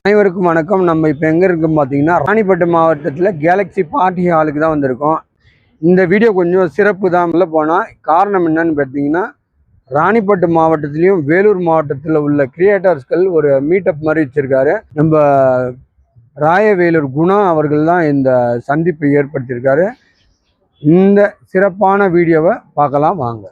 அனைவருக்கும் வணக்கம். நம்ம இப்போ எங்கே இருக்கோம் பார்த்தீங்கன்னா, ராணிப்பேட்டை மாவட்டத்தில் கேலக்ஸி பார்ட்டி ஹாலுக்கு தான் வந்திருக்கோம். இந்த வீடியோ கொஞ்சம் சிறப்பு தான். உள்ள போனால் காரணம் என்னன்னு பார்த்தீங்கன்னா, ராணிப்பேட்டை மாவட்டத்திலையும் வேலூர் மாவட்டத்தில் உள்ள கிரியேட்டர்ஸ்கள் ஒரு மீட்டப் மாதிரி வச்சுருக்காரு. நம்ம ராயவேலூர் குணா அவர்கள் தான் இந்த சந்திப்பை ஏற்படுத்தியிருக்காரு. இந்த சிறப்பான வீடியோவை பார்க்கலாம் வாங்க.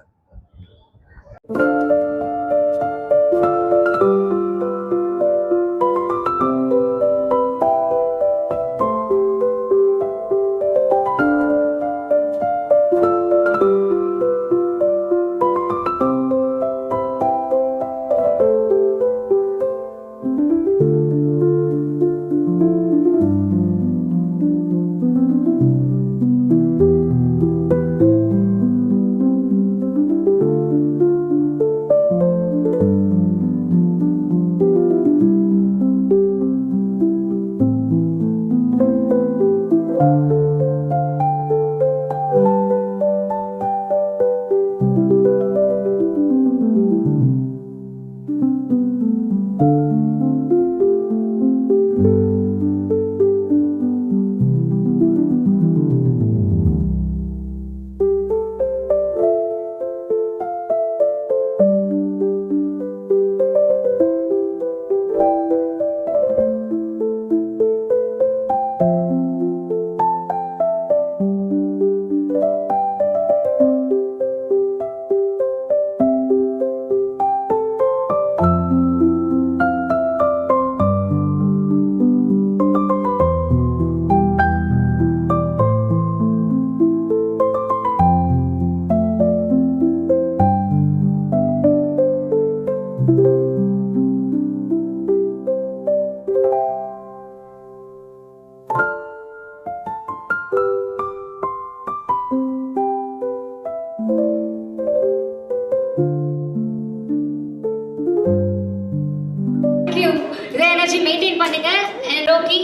மெயின்டைன் பண்ணுங்க and Rocky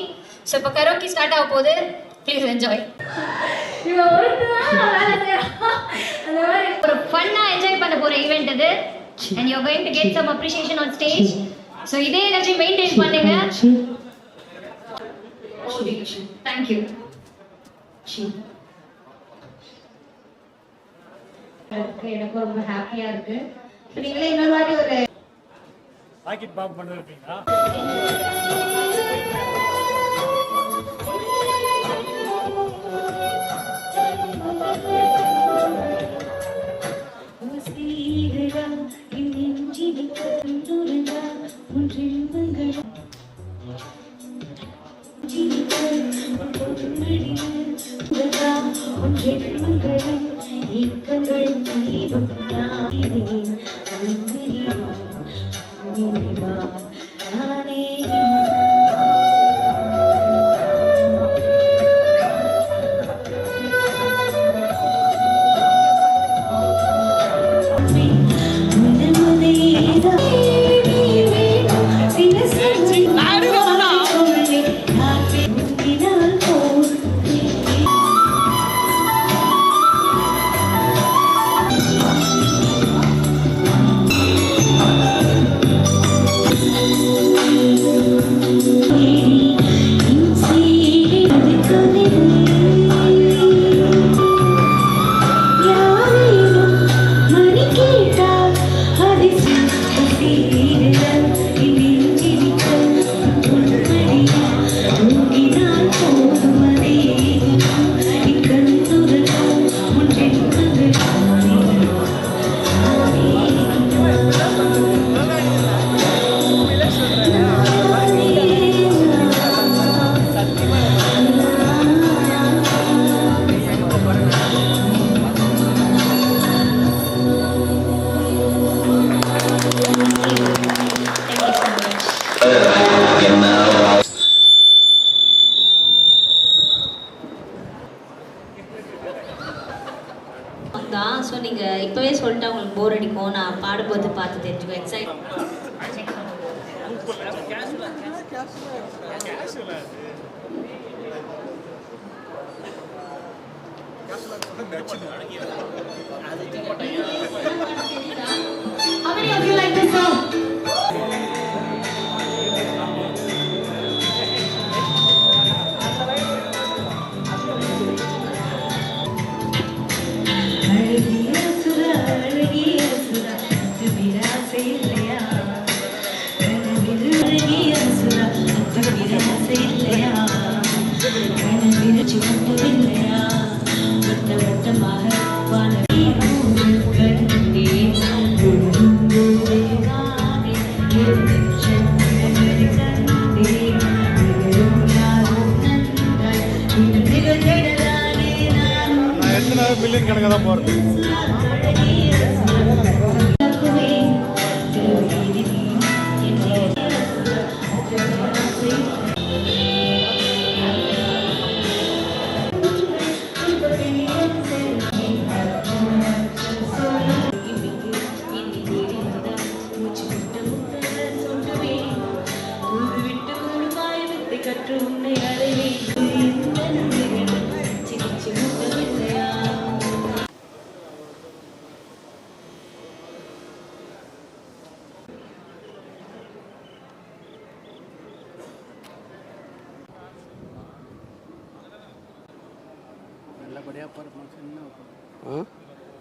so இப்ப கரோக்கி ஸ்டார்ட் ஆக போகுது ப்ளீஸ் என்ஜாய் ஒரு ஃபன்னா என்ஜாய் பண்ண போற ஈவென்ட் இது and you are going to get some appreciation on stage so இதே எனர்ஜி மெயின்டைன் பண்ணுங்க thank you எனக்கு ரொம்ப ஹாப்பியா இருக்கு நீங்களே இன்னொரு வாட்டி ஒரு பாக்கெட் பாப் பண்ணிருப்பீங்களா தான் ஸோ நீங்கள் இப்போவே சொல்லிட்டு உங்களுக்கு போர் அடிக்கும் நான் பாடும்போது பார்த்து தெரிஞ்சுக்கோ excite How many of you like this song? Million கணக்காக தான் போகிறது.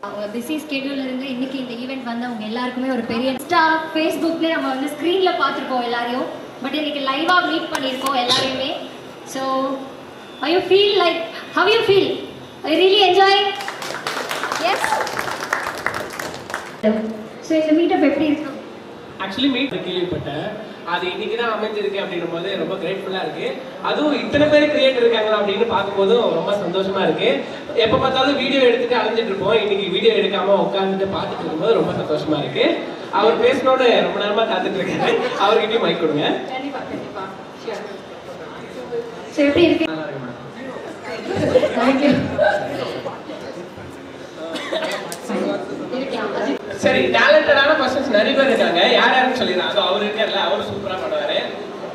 அவங்க பிஸி ஸ்கெடியூல்ல இருந்து இன்னைக்கு இந்த ஈவெண்ட் வந்து அவங்க எல்லாருக்குமே ஒரு பெரிய இன்ஸ்டா ஃபேஸ்புக்ல நம்ம வந்து ஸ்க்ரீன்ல பார்த்துருக்கோம் எல்லாரையும். பட் இன்னைக்கு லைவா மீட் பண்ணியிருக்கோம் எல்லாரையுமே. So how you feel like how you feel are you really enjoying? Yes. So இந்த மீட்டப் எப்படி இருக்கு? ஆக்சுவலி மீட் கேள்விப்பட்டேன், அது இன்னைக்கு தான் அமைஞ்சிருக்கு அப்படின்னும் போது ரொம்ப கிரேட்ஃபுல்லாக இருக்கு. அதுவும் இத்தனை பேர் கிரியேட் இருக்காங்களா அப்படின்னு பார்க்கும்போதும் ரொம்ப சந்தோஷமா இருக்கு. எப்போ பார்த்தாலும் வீடியோ எடுத்துட்டு அலைஞ்சிட்டு இருப்போம், இன்னைக்கு வீடியோ எடுக்காம உட்காந்துட்டு பார்த்துட்டு இருக்கும்போது ரொம்ப சந்தோஷமா இருக்கு. அவர் பேசணும்னு ரொம்ப நேரமா காத்துட்டு இருக்காரு, அவர்கிட்டயும் மைக் கொடுங்க. கண்டிப்பா கண்டிப்பா. ஸோ எப்படி இருக்கு? Thank you. சரி, டேலண்டடான பர்சன்ஸ் நிறைய பேர் இருக்காங்க. யார் யாருன்னு சொல்லிடுறாங்க. அது அவர் இருக்கார்ல, அவரும் சூப்பரா பாடுவாரு.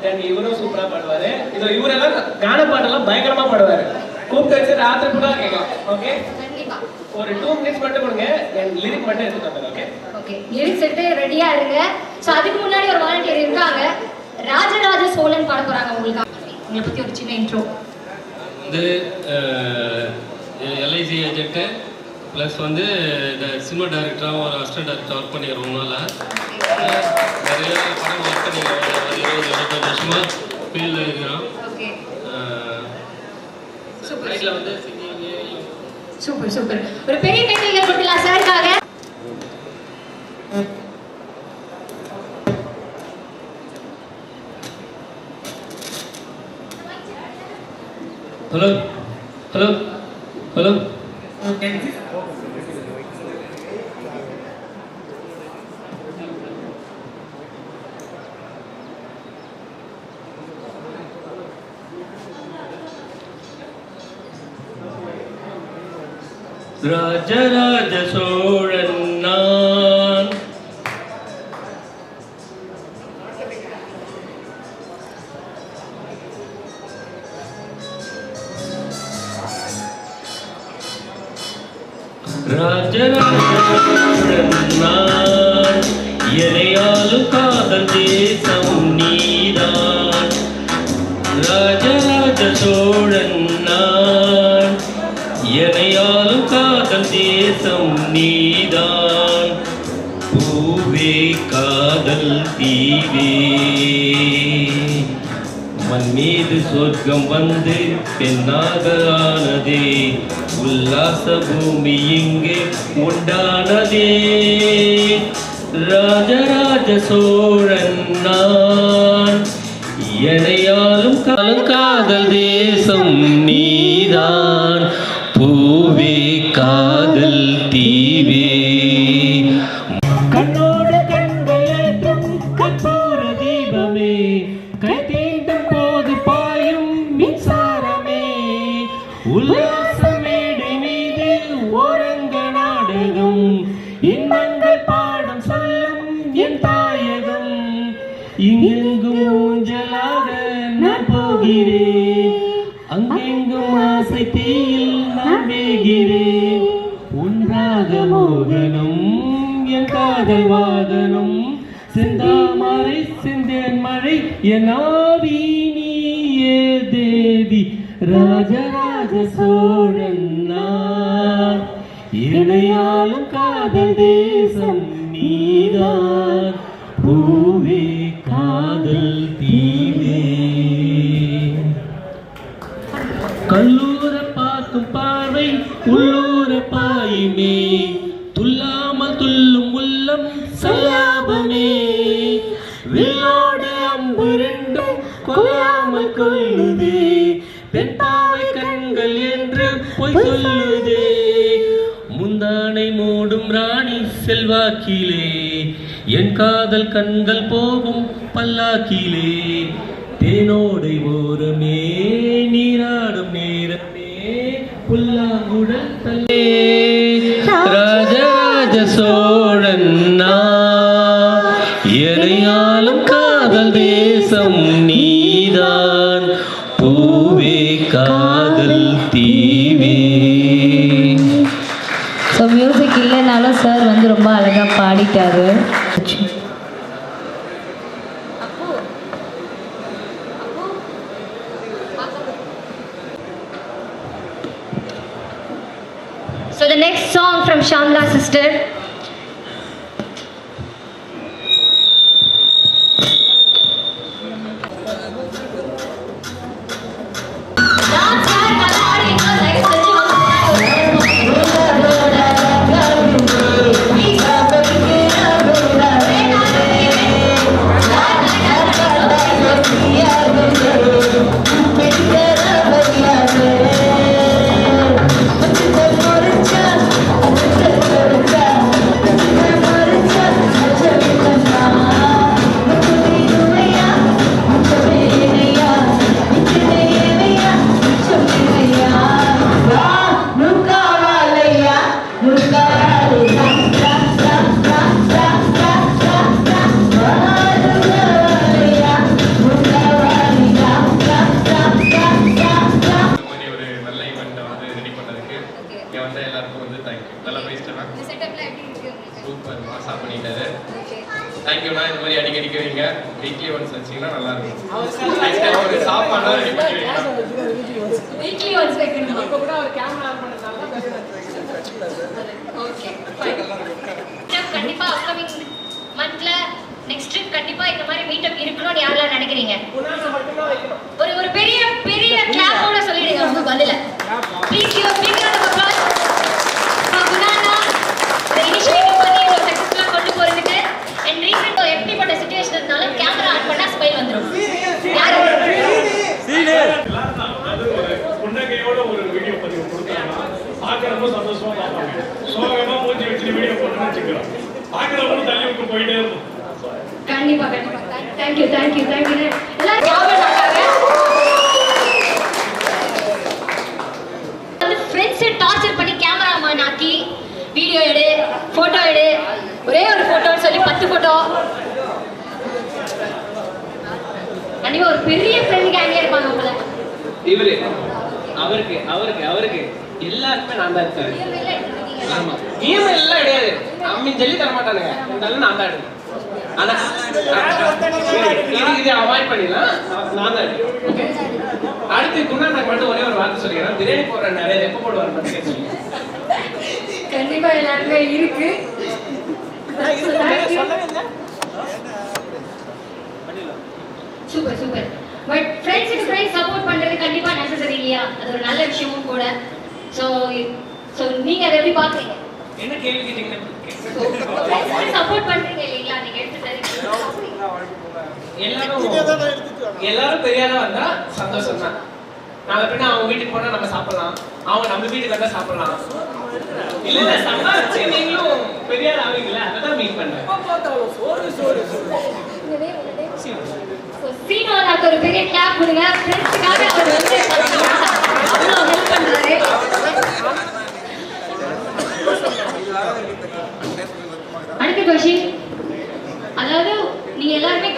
தென் இவரும் சூப்பரா பாடுவாரு. இது இவரெல்லாம் கான பாட்டெல்லாம் பயங்கரமா பாடுவாரு. கூப்பிட்டு வச்சு ராத்திரி கூட கேட்கலாம். ஓகே, ஒரு 2 minutes மட்டும் கொடுங்க, என் லிரிக் மட்டும் எடுத்து தந்துடுறேன். ஓகே ஓகே, லிரிக்ஸ் எடுத்து ரெடியா இருங்க. ஸோ அதுக்கு முன்னாடி ஒரு வாலண்டியர் இருக்காங்க, ராஜராஜ சோழன் பாட போறாங்க. உங்களுக்கு உங்களை பத்தி ஒரு சின்ன இன்ட்ரோ. வந்து எல்ஐசி ஏஜென்ட்டு ப்ளஸ் வந்து இந்த சினிமா டைரக்டராகவும் ஒரு அசிஸ்டன்ட் டைரக்டர் ஒர்க் பண்ணிக்கிறோம். நிறைய படம் ஒர்க் பண்ணிக்கிறோம். 20-25 வருஷமாக ஃபீல்டில் இருக்கிறோம். ரைட்டில் வந்து சூப்பர் சூப்பர். ஒரு பெரிய கைத்தட்டல் கொடுக்கலாம் சாருக்காக. Hello hello hello Rajaraja Cholan நான், ராஜராஜ சோழன் நான், எனையாலும் காதல் தேசம் நீதான். ராஜராஜ சோழன் நான், எனையாலும் காதல் தேசம் நீதான். பூவே காதல் தீவே, மண் மீது சொர்க்கம் வந்து பெண்ணாக ஆனதே, உல்லாச பூமி இங்கே உண்டானதே. ராஜராஜ சோழன் நான், எனையாலும் காதல் தேசம் நீதான். பூவே காதல் தீவே, கண்ணோடு கண்கள் ஏற்றும் கற்பூர தீபமே, கை தீண்டும் போது பாயும் மின்சாரமே, உல்லாச மேடை மீது ஓரங்க நாடகம், இன்பங்கள் பாடம் சொல்லும் என் தாயகம். இங்கெங்கும் ஊஞ்சலாக நான் போகிறேன், அங்கெங்கும் ஆசை தீயில் நான் வேகிறேன். ஒன்றாக மோகனம் என் காதல் வாகனம், செந்தாமரை செந்தேன் மழை என் ஆவி நீயே தேவி. ராஜராஜ சோழன் நான், இணையாலும் காதல் தேசம் நீதான். பூவே காதல் தீவே, கல்லூர பார்க்கும் பார்வை உள்ளூர பாயுமே, துல்லாமல் துள்ளும் உள்ளம் சல்லாபமே. வில்லோடு அம்பு ரெண்டும் கொல்லாமல் கொள்ளுதே, பெண் பாவை கண்கள் என்று பொய் சொல்லுதே. முந்தானை மூடும் ராணி செல்வாக்கிலே என் காதல் கண்கள் போகும் பல்லாக்கிலே தேனோடை ஓரமே நீராடும் நேரமே புல்லாங்குழல் தல்லே ராஜராஜ சோழன் எனையாலும் காதல் தேசம் நீதான் பூவே காதல் தீவே. ஸோ மியூசிக் இல்லைனாலும் சார் வந்து ரொம்ப அழகாக பாடிட்டாரு. So the next song from Shamla sister. தேங்க்யூண்ணா. இந்த மாதிரி அடிக்கடிக்க வைங்க. வீக்லி ஒன்ஸ் வச்சிங்கன்னா நல்லா இருக்கும். நெக்ஸ்ட் டைம் ஒரு சாப்பாடுலாம் ரெடி பண்ணி வைங்க. வீக்லி ஒன்ஸ் வைக்கணும். இப்போ கூட ஒரு கேமரா ஆன் பண்ணதால ஓகே கண்டிப்பா அப்கமிங் மந்த்ல நெக்ஸ்ட் ட்ரிப் கண்டிப்பா இந்த மாதிரி மீட்டப் இருக்கணும்னு யாரெல்லாம் நினைக்கிறீங்க? ஒரு பெரிய பெரிய கிளாப்போட சொல்லிடுங்க உங்க பதில. Please you big round of applause for குணானா the initiative பண்ணி இத சக்சஸ்ஃபுல்லா கொண்டு போறதுக்கு. and recent எப்படிப்பட்ட சிச்சுவேஷன் இருந்தாலும் கேமரா ஆன் பண்ணா ஸ்மைல் வந்துரும். யாரு அது ஒரு புன்னகையோட ஒரு வீடியோ பதிவு கொடுத்தாங்கன்னா பார்க்க ரொம்ப சந்தோஷமா பார்ப்பாங்க. சோகமா மூஞ்சி வச்சு வீடியோ போட்டுன்னு வச்சுக்கிறோம். பார்க்கறவங்களும் தள்ளி விட்டு போயிட்டே இருக்கும். கண்டிப்பா கண்டிப்பா தேங்க்யூ தேங்க்யூ தேங்க்யூ எல்லாரும் ஜாபர் ஆகாங்க. வந்து ஃப்ரெண்ட்ஸ் டார்ச்சர் பண்ணி கேமராமேன் ஆக்கி வீடியோ எடு போட்டோ எடு ஒரே ஒரு போட்டோன்னு சொல்லி 10 போட்டோ. கண்டிப்பா ஒரு பெரிய ஃப்ரெண்ட் கேங்கே இருப்பாங்க உங்களை. இவரு அவருக்கு அவருக்கு அவருக்கு எல்லாருக்குமே நான் தான் இருக்காரு. ஆமா இஎம்ஐ எல்லாம் கிடையாது. அம்மி சொல்லி தர மாட்டானுங்க. இருந்தாலும் நான் தான் எடுப்பேன். ஆனா இது அவாய்ட் பண்ணிடலாம். நான் தான் எடுப்பேன். ஓகே அடுத்து குணாக்கு மட்டும் ஒரே ஒரு வார்த்தை சொல்லிக்கிறேன். பிரியாணி போடுற நிறைய எப்போ போடுவார் மட்டும் சொல்லி. கண்டிப்பா எல்லாருமே இருக்கு. Super super. பட் ஃப்ரெண்ட்ஸுக்கு ஃப்ரெண்ட்ஸ் சப்போர்ட் பண்றது கண்டிப்பா நெசசரி இல்லையா? அது ஒரு நல்ல விஷயமும் கூட. சோ நீங்க அதை எப்படி பாக்குறீங்க? என்ன கேள்வி கேட்டீங்க? சப்போர்ட் பண்றீங்க இல்லையா? நீங்க எடுத்து எல்லாரும் பெரியாரா வந்தா சந்தோஷம் தான். நாங்க பின்ன அவங்க வீட்டுக்கு போனா நம்ம சாப்பிடலாம். அவங்க நம்ம வீட்டுக்கு வந்தா சாப்பிடலாம். இல்ல இல்ல சம்பாதிச்சு நீங்களும் பெரியார் ஆவீங்களா? அதான் மீட் பண்றேன். சீனோனாக்கு ஒரு பெரிய கிளாப் கொடுங்க. ஃப்ரெண்ட்ஸ்க்காக அவர் வந்து அவ்வளோ ஹெல்ப் பண்றாரு. அடுத்த क्वेश्चन, அதாவது நீங்க எல்லாரும்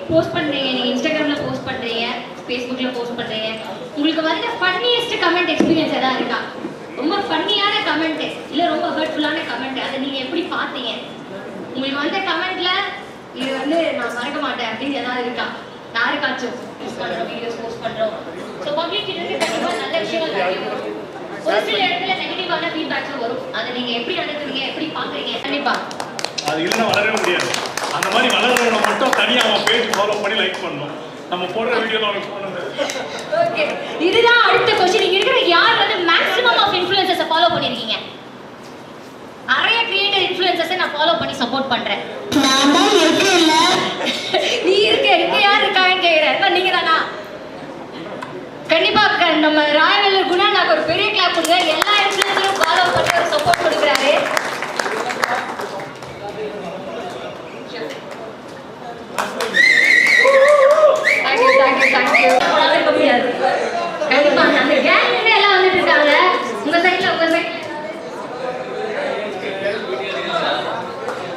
போஸ்ட் பண்றீங்க, நீங்க இன்ஸ்டாகிராம்ல போஸ்ட் பண்றீங்க, ஃபேஸ்புக்ல போஸ்ட் பண்றீங்க. உங்களுக்கு வந்த ஃபன்னியஸ்ட் கமெண்ட் எக்ஸ்பீரியன்ஸ் ஏதாவது இருக்கா? ரொம்ப ஃபன்னியான கமெண்ட் இல்ல ரொம்ப ஹர்ட்ஃபுல்லான கமெண்ட், அதை நீங்க எப்படி பாத்தீங்க? உங்களுக்கு வந்த கமெண்ட்ல இது வந்து நான் மறக்க மாட்டேன் அப்படின்னு ஏதாவது இருக்கா? யாருக்காச்சும் போஸ்ட் பண்றோம், வீடியோஸ் போஸ்ட் பண்றோம், ஸோ பப்ளிக் கிட்ட இருந்து கண்டிப்பா நல்ல விஷயங்கள் நிறைய வரும். ஒரு சில இடத்துல நெகட்டிவான ஃபீட்பேக்ஸும் வரும். அதை நீங்க எப்படி நடத்துறீங்க, எப்படி பாக்குறீங்க? கண்டிப்பா அது இல்லைன்னா வளரவே முடியாது. அந்த மாதிரி வளர்றவங்க மட்டும் தனியாக அவன் பேஜ் ஃபாலோ பண்ணி லைக் பண்ணணும். நம்ம போடுற வீடியோல அவனுக்கு போனது. ஓகே, இதுதான் அடுத்த क्वेश्चन. நீங்க இருக்கிற யார் வந்து மேக்ஸிமம் ஆஃப் இன்ஃப்ளூயன்சர்ஸை ஃபாலோ பண்ணிருக்கீங்க? நிறைய கிரியேட்டர் இன்ஃப்ளூயன்சர்ஸை நான் ஃபாலோ பண்ணி சப்போர்ட் பண்றேன். நான் தான் இருக்கேன்ல. நீ இருக்க, இங்க யார் இருக்காங்கன்னு கேக்குறேன். நீங்க தானா? கண்டிப்பா நம்ம ராயவேலூர் குணா நாக்கு ஒரு பெரிய கிளாப் கொடுங்க. எல்லா இன்ஃப்ளூயன்சரும் ஃபாலோ பண்ணி ஒரு சப்போர்ட் கொடுக்குறாரு.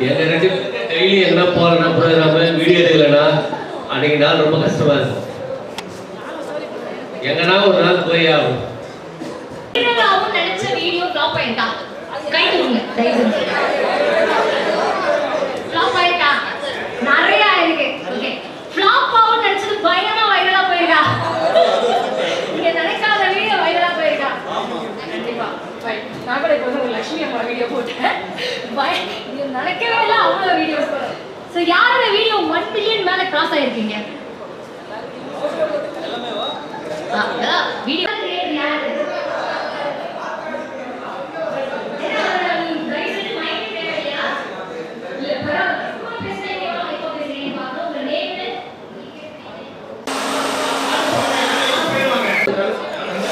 எங்கள் 2 பேருக்கு டெய்லி எங்கன்னா போகலன்னா ப்ரோக்ராமு வீடியோ எடுக்கலைன்னா அன்றைக்கி நாள் ரொம்ப கஷ்டமாக இருக்கும். எங்கன்னா ஒரு நாள் போய் ஆகும். நினைச்ச வீடியோ ஃப்ளாப் ஆயிட்டா கை தூக்குங்க ஃப்ளாப் ஆயிட்டா நிறைய இருக்கு. ஓகே ஃப்ளாப் ஆகும் நினைச்சது பயங்கரமா வைரலா போயிருக்கா. நீங்க நினைக்காத வீடியோ வைரலா போயிருக்கா. கண்டிப்பா நான் கூட இப்போ ஒரு லட்சுமி அம்மா வீடியோ போட்டேன். நீங்க நினைக்கவே இல்லை அவ்வளோ வீடியோஸ். ஸோ யாரோட வீடியோ 1 மில்லியன் மேல கிராஸ் ஆயிருக்கீங்க?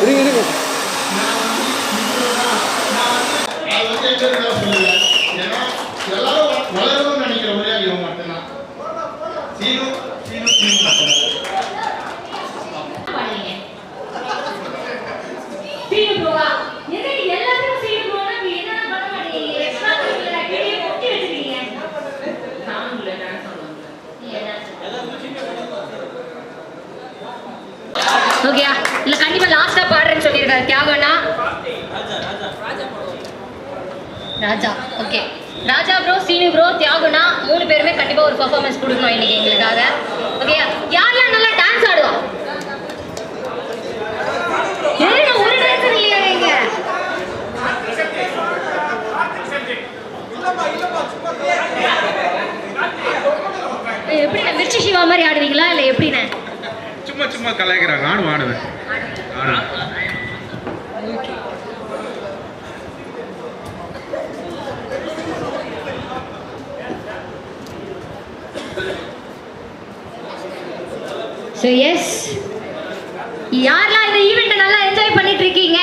வீடியோ வளரணும்னு நினைக்கிற ஒரே இவன் மட்டும்தான். சீனு ஓகே இல்ல கண்டிப்பா லாஸ்டா பாடுறேன்னு சொல்லியிருக்காரு தியாகனா. ராஜா ஓகே ராஜா ப்ரோ, சீனு ப்ரோ, தியாகுனா 3 பேருமே கண்டிப்பா ஒரு பெர்ஃபார்மன்ஸ் கொடுக்கணும் இன்னைக்கு எங்களுக்காக. ஓகே யாரெல்லாம் நல்லா டான்ஸ் ஆடுவா? ஒரு டான்ஸர் இல்லையா நீங்க? எப்படிண்ணே மிர்ச்சி சிவா மாதிரி ஆடுவீங்களா இல்ல எப்படிண்ணே? சும்மா கலாய்க்கிறாங்க. ஆடுவேன். ஸோ எஸ் யாரெல்லாம் இந்த ஈவெண்ட்டை நல்லா என்ஜாய் பண்ணிட்டு இருக்கீங்க?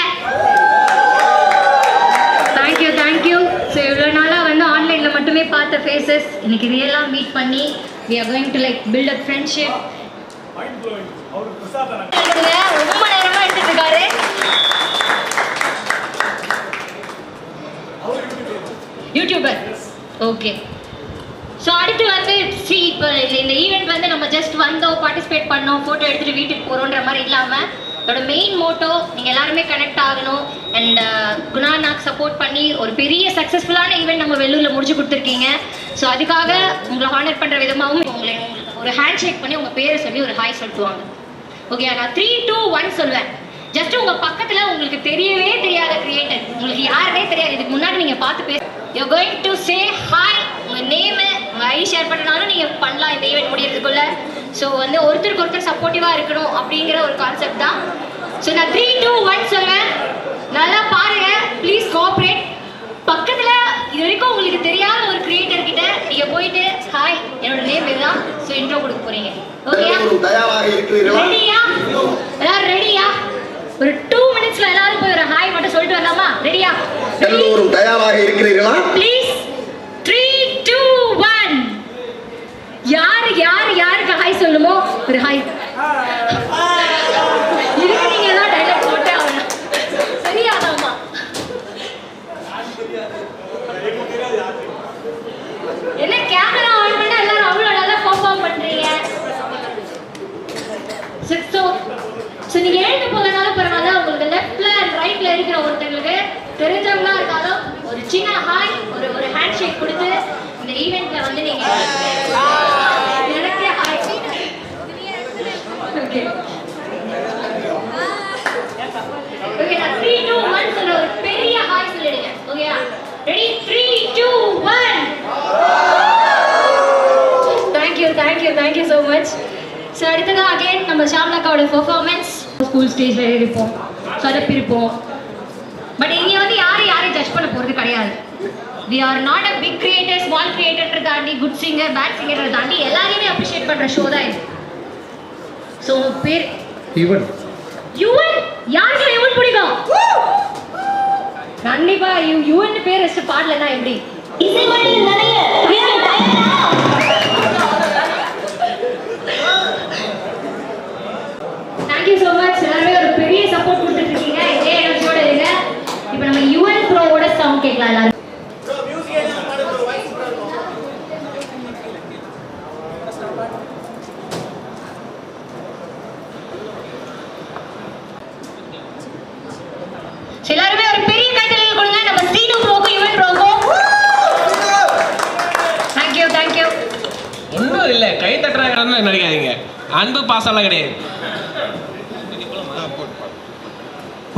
தேங்க்யூ. ஸோ இவ்வளோ நாளாக வந்து ஆன்லைனில் மட்டுமே பார்த்த ஃபேஸஸ் இன்னைக்கு ரியலாக மீட் பண்ணி we are going to like build a friendship. ரொம்ப நேரமாக எடுத்துட்டு இருக்காரு. YouTuber okay. ஸோ அடுத்து வந்து இப்போ இந்த ஈவெண்ட் வந்து நம்ம ஜஸ்ட் வந்தோம், பார்ட்டிசிபேட் பண்ணோம், ஃபோட்டோ எடுத்துகிட்டு வீட்டுக்கு போகிறோன்ற மாதிரி இல்லாமல் இதோட மெயின் மோட்டோ நீங்கள் எல்லாருமே கனெக்ட் ஆகணும். அண்ட் குணாநாக் சப்போர்ட் பண்ணி ஒரு பெரிய சக்ஸஸ்ஃபுல்லான ஈவெண்ட் நம்ம வெள்ளூரில் முடிச்சு கொடுத்துருக்கீங்க. ஸோ அதுக்காக உங்களை ஹானர் பண்ணுற விதமாகவும் உங்களுக்கு ஒரு ஹேண்ட் ஷேக் பண்ணி உங்கள் பேரை சொல்லி ஒரு ஹாய் சொல்லிட்டுவாங்க. ஓகே நான் 3, 2, 1 சொல்லுவேன். ஜஸ்ட் உங்கள் பக்கத்தில் உங்களுக்கு தெரியவே தெரியாத கிரியேட்டர், உங்களுக்கு யாருமே தெரியாது, இதுக்கு முன்னாடி நீங்கள் பார்த்து you're going to say hi, உங்கள் நேமு உங்கள் ஐடி ஷேர் பண்ணனாலும் நீங்கள் பண்ணலாம் இந்த ஈவெண்ட் முடியறதுக்குள்ள. ஸோ வந்து ஒருத்தருக்கு ஒருத்தர் சப்போர்ட்டிவாக இருக்கணும் அப்படிங்கிற ஒரு கான்செப்ட் தான். ஸோ நான் 3, 2, 1 சொல்வேன். நல்லா பாருங்க, ப்ளீஸ் கோஆப்ரேட். பக்கத்தில் இது வரைக்கும் உங்களுக்கு தெரியாத ஒரு கிரியேட்டர் கிட்ட நீங்கள் போயிட்டு ஹாய் என்னோட நேம் இதுதான் ஸோ இன்ட்ரோ கொடுக்க போறீங்க. ஓகேயா? ரெடியா? எல்லாரும் ரெடியா? ஒரு 2 மினிட்ஸ்ல எல்லாரும் போய் ஒரு ஹாய் மட்டும் சொல்லிட்டு வரலாமா? ரெடியா? எல்லோரும் தயாராக இருக்கிறீர்களா? ப்ளீஸ் 3, 2, 1 யாருக்கு ஹாய் சொல்லுமோ ஒரு ஹாய். இதுக்கு நீங்க ஏதாவது டைலாக் போட்டே ஆகணும். சரியாதாமா? என்ன கேமரா ஆன் பண்ணா எல்லாரும் அவ்வளோ நல்லா பெர்ஃபார்ம் பண்றீங்க. ஸோ நீங்க எழுந்து போகனாலும் பரவாயில்ல, உங்களுக்கு லெஃப்ட்ல அண்ட் ரைட்ல இருக்கிற ஒருத்தங்களுக்கு தெரிஞ்சவங்களா இருந்தாலும் ஒரு சின்ன ஹாய் ஒரு ஹேண்ட் ஷேக் கொடுத்து இந்த ஈவெண்ட்ல வந்து நீங்க எனக்கே ஹாய். ஓகே ஓகே நான் 3, 2, 1 சொல்ற ஒரு பெரிய ஹாய் சொல்லிடுங்க. ஓகேயா? Ready? 3, 2, 1 thank you so much. So அடுத்தது அகைன் நம்ம ஷாம்லாக்காவோட பெர்ஃபார்மன்ஸ். ஸ்கூல் ஸ்டேஜில் இருப்போம், சொதப்பிருப்போம், பட் இங்கே வந்து யாரையும் ஜட்ஜ் பண்ண போகிறது கிடையாது. We are not a big creator, small creator தாண்டி குட் சிங்கர் பேட் சிங்கர் தாண்டி எல்லாரையுமே அப்ரிஷியேட் பண்ணுற ஷோ தான் இது. ஸோ பேர் யுவன். யாருக்கு யுவன் பிடிக்கும்? கண்டிப்பா யுவன் பேர் வச்சு பாடலன்னா எப்படி? Thank you so much. எல்லாருமே ஒரு பெரிய சப்போர்ட் கொடுத்துட்டு இருக்கீங்க. இதே எனர்ஜியோட இருங்க. இப்போ நம்ம யுவன் ப்ரோவோட சாங் கேட்கலாம் எல்லாரும். அன்பு பாசம்லாம் கிடையாது.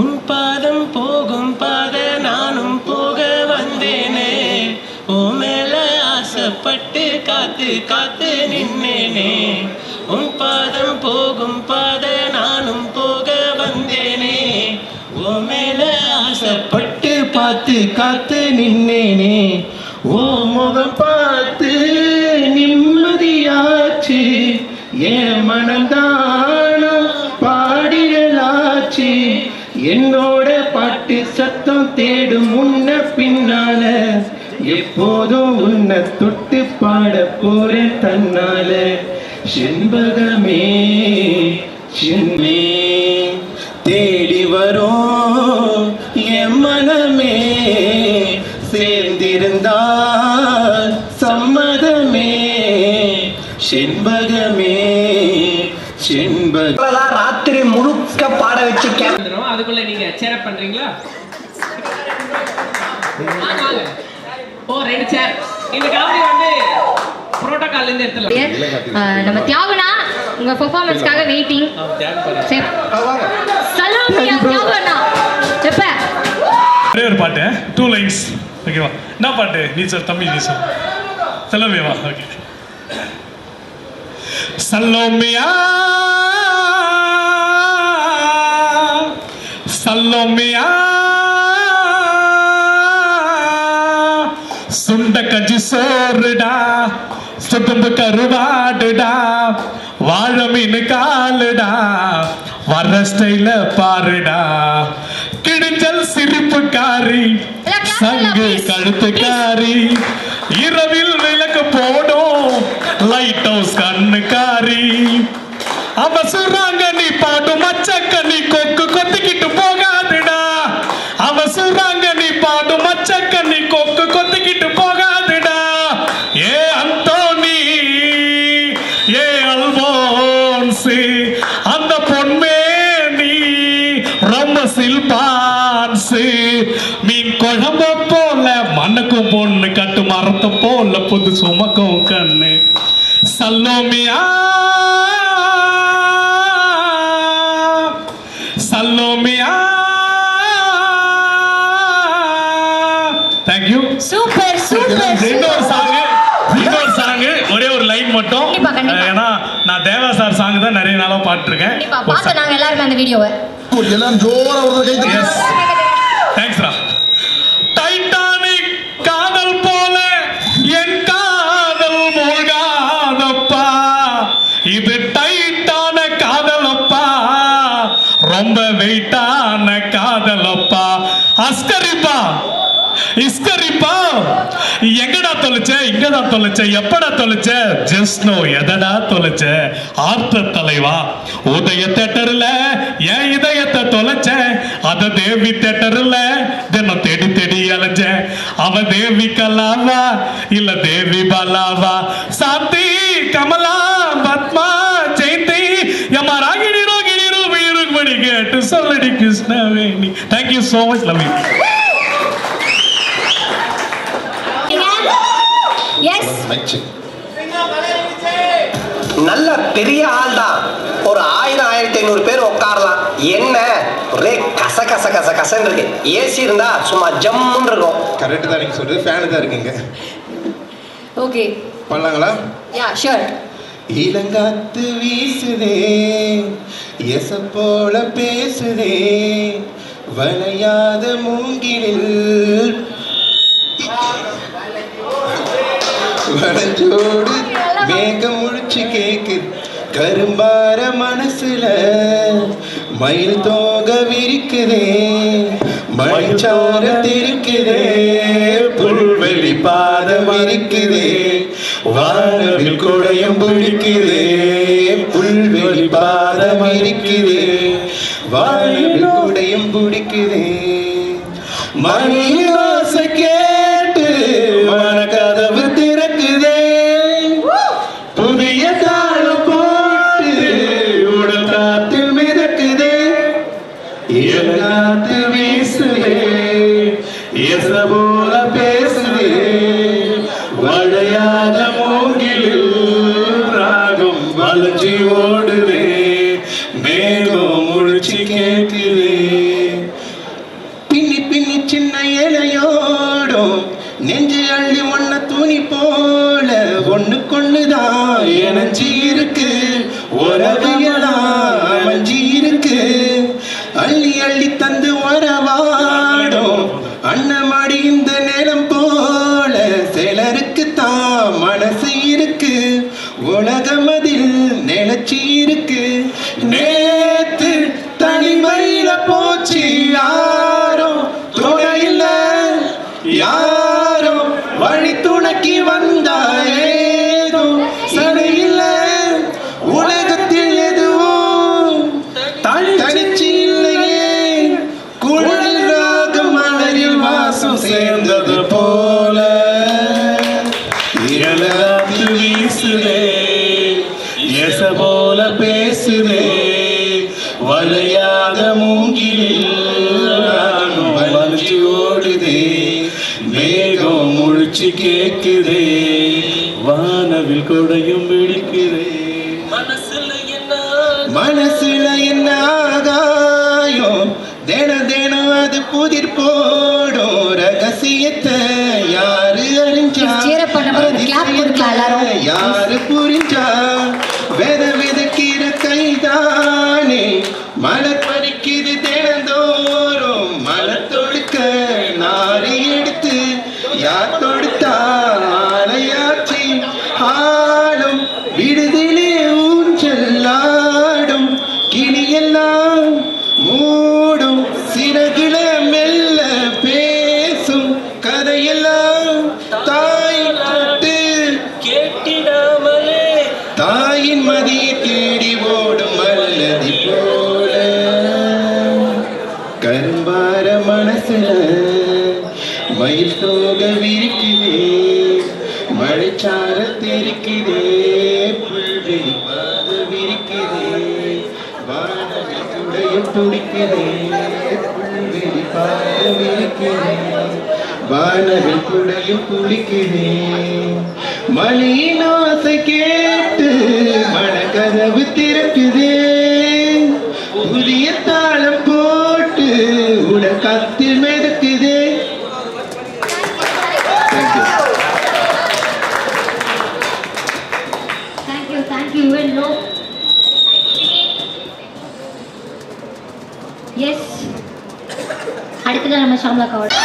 உன் பாதம் போகும் பாத நானும் போக வந்தேனே, ஓ மேல ஆசைப்பட்டு காத்து காத்து நின்னேனே. உன் பாதம் போகும் பாத நானும் போக வந்தேனே, ஓ மேல ஆசைப்பட்டு பார்த்து காத்து நின்னேனே. ஓ முகம் பார்த்து நிம்மதியாச்சு, என் மனதானம் பாடியலாச்சு. என்னோட பாட்டு சத்தம் தேடும் உன்ன பின்னால, எப்போதும் உன்னை தொட்டு பாட போறேன் தன்னால. செண்பகமே சென்மே தேடி வரும் என் மனமே, சேர்ந்திருந்தால் சம்மதமே. செண்பகமே செண்பக ராத்திரி முழுக்க பாட வச்சு அதுக்குள்ள நீங்க சேர் பண்றீங்களா? ஓ 2 சேர். இந்த காமெடி வந்து புரோட்டோகால்ல இருந்து எடுத்துலாம். நம்ம தியாகுனா உங்க பெர்ஃபார்மன்ஸ்க்காக வெயிட்டிங். சலாமியா தியாகுனா எப்ப ஒரே ஒரு பாட்டு 2 லைன்ஸ் ஓகேவா? என்ன பாட்டு? நீ சார் தம்பி நீ சார் சலோமியா. ஓகே. சலோமியா சலோமியா சுண்ட கஞ்சி சோறுடா, சுடும்பு கருவாடுடா, வாழை மீன் காலுடா, வர ஸ்டைல பாருடா. கிழிஞ்சல் சிரிப்புக்காரி, சங்கு கழுத்துக்காரி, இரவில் விளக்கு போடும் லைட் ஹவுஸ் கண்ணுக்காரி. அவ சுறாங்க நீ பாடும் மச்சக்க நீ கொக்கு கொத்திக்கிட்டு போகாதுடா. அவ சுறாங்க நீ பாடும் மச்சக்க நீ கொக்கு கொத்திக்கிட்டு போகாதுடா. ஏ அந்தோனி ஏ அல்போன்சி அந்த பொன்மே நீ ரொம்ப சில்பான்சி. மீன் குழம்பு போல மண்ணுக்கும் பொண்ணு கட்டு மரத்தை போல புது சுமக்கும் கண்ணு. சல்லோமியா சல்லோமியா. Thank you. Super super. இன்னொரு சாங் ஒரே ஒரு லைன் மட்டும். ஏன்னா நான் தேவா சார் சாங் தான் நிறைய நாளா பாட்டுருக்கேன். பார்த்து நாங்க எல்லாரும் அந்த வீடியோவை எல்லாம் ஜோரா ஒரு கை. எஸ் தேங்க்ஸ் ரா. டைட்டானிக் காதல் போல என் காதல் மூழ்காதப்பா, இது டைட்டான காதலப்பா, ரொம்ப வெயிட்டான காதலப்பா. அஸ்கரிப்பா இஸ்கரிப்பா, எங்கடா தொலைச்ச, இங்கதான் தொலைச்ச, எப்படா தொலைச்ச, ஜஸ்ட் நோ எதடா தொலைச்ச. ஆர்த்த தலைவா உதய தேட்டர்ல என் இதயத்தை தொலைச்ச, அத தேவி தேட்டர்ல தினம் தேடி தேடி அலைஞ்ச. அவ தேவி கலாவா இல்ல தேவி பாலாவா, சாந்தி கமலா பத்மா ஜெயந்தி யமா ராகிணி ரோகிணி ரூபி ருக்மணி கேட்டு சொல்லடி Krishnaveni. Thank you so much. Love you. நல்ல பெரிய ஆள் தான், ஒரு 1000-1500 பேர் உட்காரலாம். என்ன ஒரே கச கச கச கசன்னு இருக்கு. ஏசி இருந்தா சும்மா ஜம்முன்னு இருக்கும். கரெக்ட் தான் நீங்க சொல்றது. ஃபேன் தான் இருக்குங்க. ஓகே பண்ணலாங்களா? Yeah sure. இளங்காத்து வீசுதே எச போல பேசுதே, வளையாத மூங்கிலில் வளைஞ்சோடு மேகம் முழிச்சு கேக்கு, கரும்பார மனசுல மயில் தோக விரிக்குதே, மணிச்சார தெரிக்குதே, புல்வெளி பாதம் இருக்குதே, வானவில் குடையும் பிடிக்குதே, புல்வெளி பாதம் இருக்குதே, வானவில் குடையும் பிடிக்குதே. மணியின் ஆசை கேட்டு மனக்கதவு திறக்குதே, புதிய தாளம் போட்டு உடல் காத்தில் மிதக்குதே, காத்து வீசுதே எச போல பேசுதே, வளையாத மூங்கிலில் ராகம் வளைஞ்சி ஓடு அம்மாடி இந்த நேரம் போல சிலருக்கு தான் மனசு இருக்கு, உலகம் அதில் நிலச்சி இருக்கு. நேத்து தனிமையில போச்சு யாரோ துணையில, யாரோ வழி துணைக்கு வந்தா ஏதோ சரியில்ல. உலகத்தில் எதுவும் தனிச்சு இல்லையே, குழல் ராகம் மலரில் வாசம் சேர்ந்தது போல. இரலாத்து வீசுதே, எச போல பேசுதே, வலையாத மூங்கிலில் வளைச்சி ஓடுதே. மேகம் முழிச்சு கேக்குதே, வானவில் கொடையும் பிடிக்குதே. மனசுல என்ன ஆகாயம், தினம் அது புதிர் போடும். ரகசியத்தை யாரு அறிஞ்சா, யாரு புரிஞ்சா. விதைக்கிற கைதானே மலர் பறிக்குது தினந்தோறும். மலர் தொடுக்க நாரி எடுத்து யார் தொடுத்தா ஆலையாச்சி. ஆளும் விடுதலே ஊஞ்சல்லாடும், கிளியெல்லாம் மூடும் சிறகுல மெல்ல பேசும். கதையெல்லாம் தாய் தொட்டு கேட்டிடாமலே, தாயின் மதியை தேடி ஓடும் மல்லதி போல. கரும்பார மனசுல மயில் தோக விரிக்குதே, மழைச்சார தெரிக்குதே, புல்வெளி பாத விரிக்குதே, வானவில் குடையும் துடிக்குதே. புல்வெளி பாத விரிக்குதே, வானவில் குடையும் துடிக்குதே. மழையின் ஓசை கேட்டு மனக்கதவு திறக்குதே, புதிய தாளம் போட்டு உடற்காத்தில் மிதக்குதே. Thank you, and no. Yes. அடுத்ததான் நம்ம Shamla cover.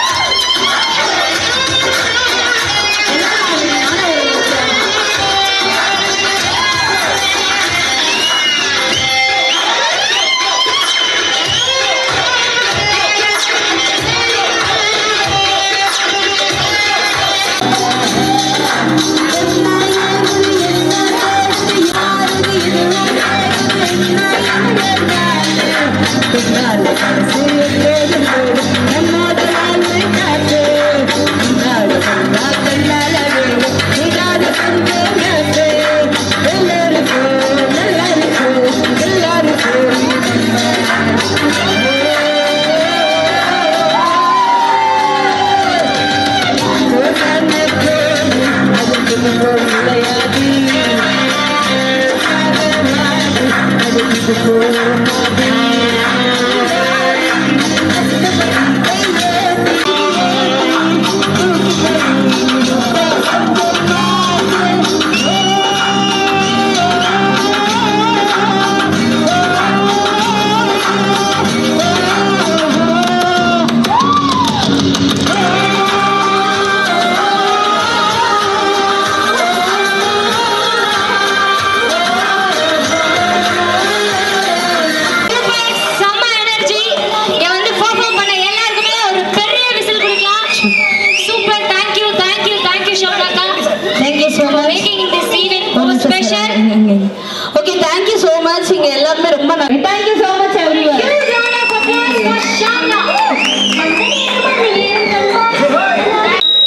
Okay, thank you so much. இங்க எல்லாரும் ரொம்ப நன்றி. Thank you so much everyone.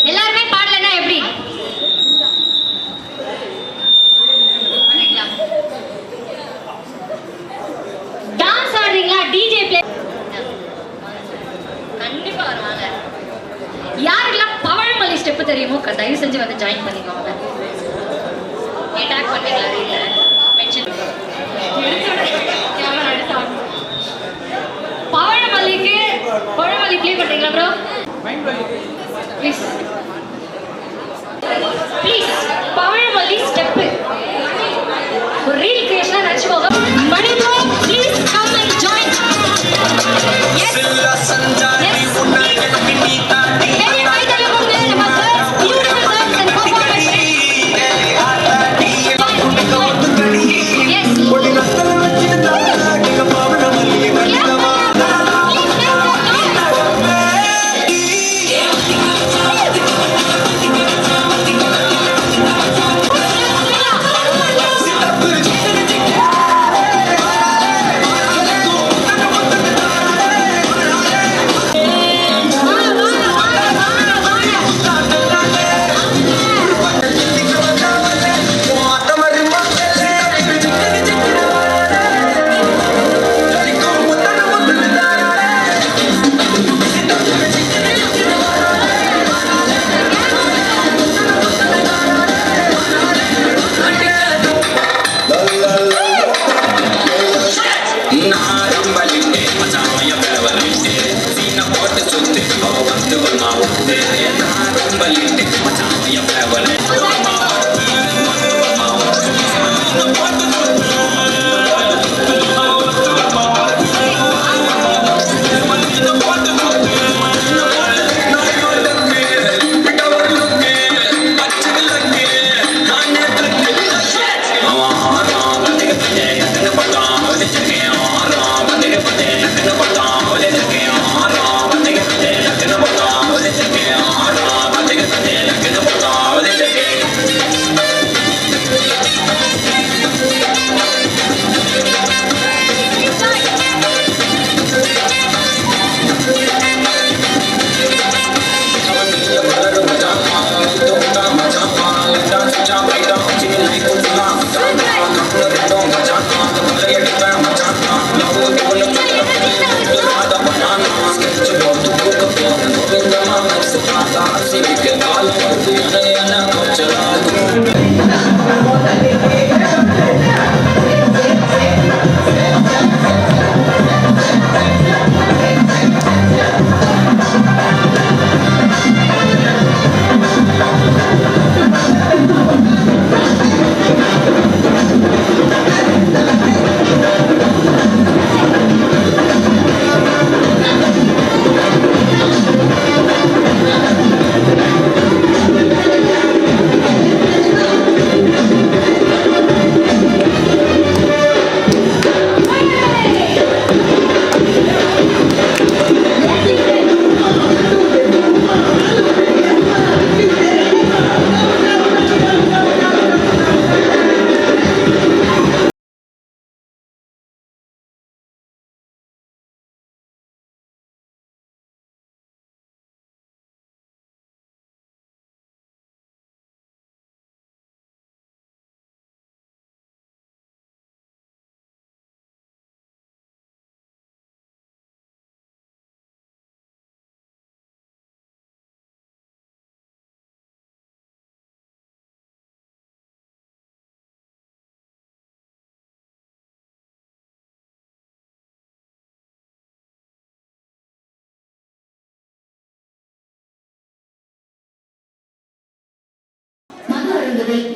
எல்லாரும் பாடலனா எப்படி? டான்ஸ் ஆடுறீங்களா? டிஜே ப்ளே கண்டிப்பா வருவாங்க. யாரெல்லாம் பவழமல்லி ஸ்டெப் தெரியுமோ தயவு செஞ்சு வந்து ஜாயின் பண்ணிக்கோங்க. அட்டாக் பண்ணீங்களா இல்ல மென்ஷன் கேமரா எடுத்தா பவழமல்லி ப்ளே பண்றீங்களா ப்ரோ? ப்ளீஸ் பவழமல்லி ஸ்டெப் ஒரு ரீல் கிரியேஷனா நினைச்சுக்கோங்க. Mani bro please come and join. எஸ்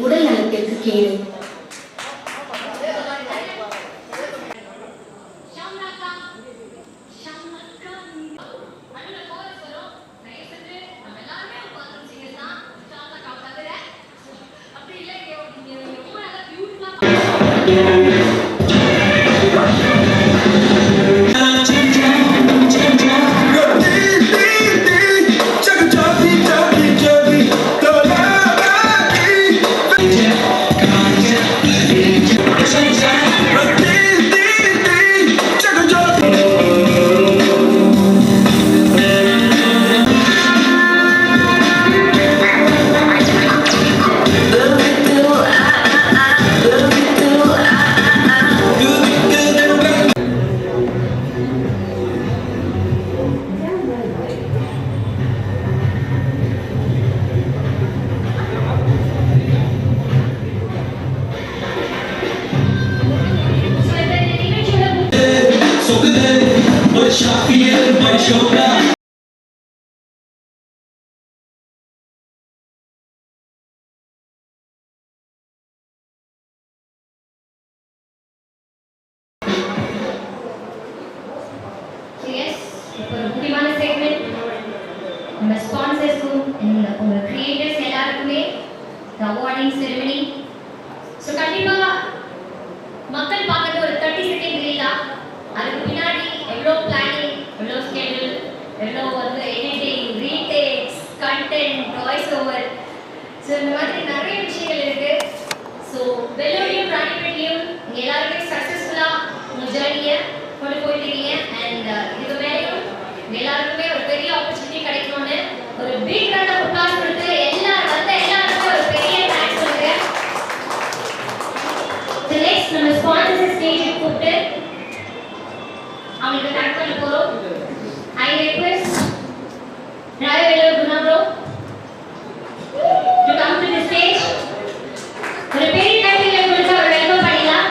உடல் நலத்திற்கு கேடு. முக்கியமான செக்மெண்ட் நம்ம ஸ்பான்சர்ஸ்க்கும் உங்க கிரியேட்டர்ஸ் எல்லாருக்குமே அவார்டிங் செரிமனி. ஸோ கண்டிப்பாக மக்கள் பார்க்கறது ஒரு 30 செகண்ட் ரீல் தான். அதுக்கு பின்னாடி எவ்வளோ பிளானிங், எவ்வளோ ஸ்கெடியூல், எவ்வளோ வந்து editing, retakes, content, voice over, so இந்த மாதிரி நிறைய விஷயங்கள் இருக்கு. ஸோ வெள்ளூர்லையும் ராணிப்பேட்லையும் எல்லாருமே சக்ஸஸ்ஃபுல்லாக உங்கள் ஜேர்னியை கொண்டு போயிட்டீங்க. அண்ட் இதுக்கு மேலேயும் எல்லாருக்குமே ஒரு பெரிய ஆப்பர்ச்சுனிட்டி கிடைக்கணும்னு ஒரு பிக் ரவுண்ட் ஆஃப் அப்ளாஸ் கொடுத்து எல்லாருக்குமே ஒரு பெரிய தேங்க்ஸ் சொல்லுங்க. நெக்ஸ்ட் நம்ம ஸ்பான்சர்ஸ் ஸ்டேஜுக்கு கூப்பிட்டு அவங்களுக்கு தேங்க் பண்ண போகிறோம். ஐ request Rayavellore Guna bro to come to the stage. ஒரு பெரிய கைத்தட்டல் கொடுத்து அவர் வெல்கம் பண்ணிடலாம்.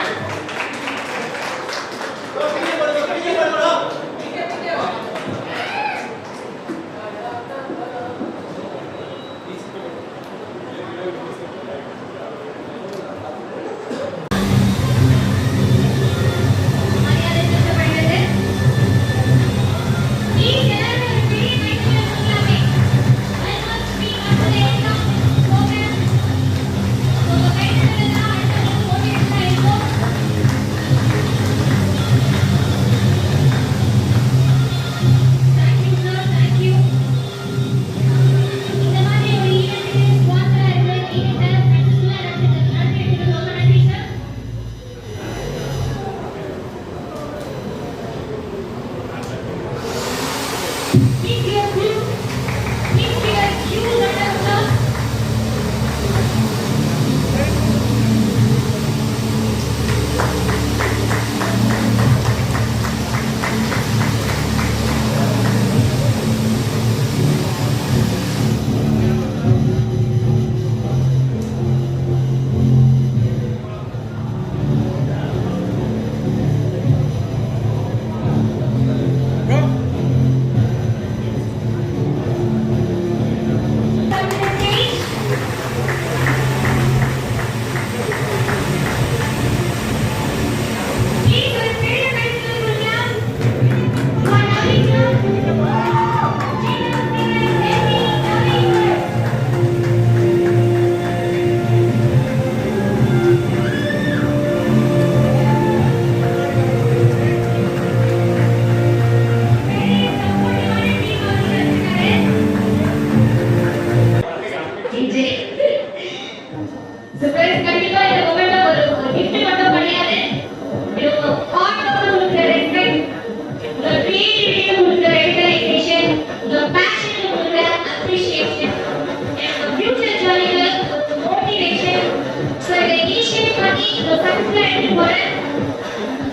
சக்சஸ்ஃபுல்லா எடுத்து போறேன்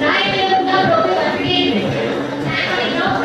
ராயவேலு தான் ரொம்ப அப்படியே ஸ்டாண்ட் பண்ணிக்கிறோம்.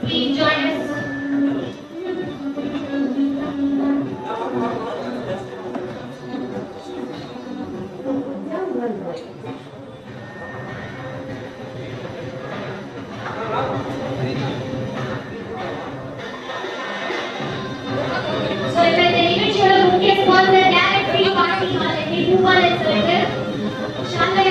Please join us. So, இந்த நிகழ்ச்சியோட முக்கிய sponsor Galaxy Party Hall Boopalan சொல்லிட்டு ஷாந்தா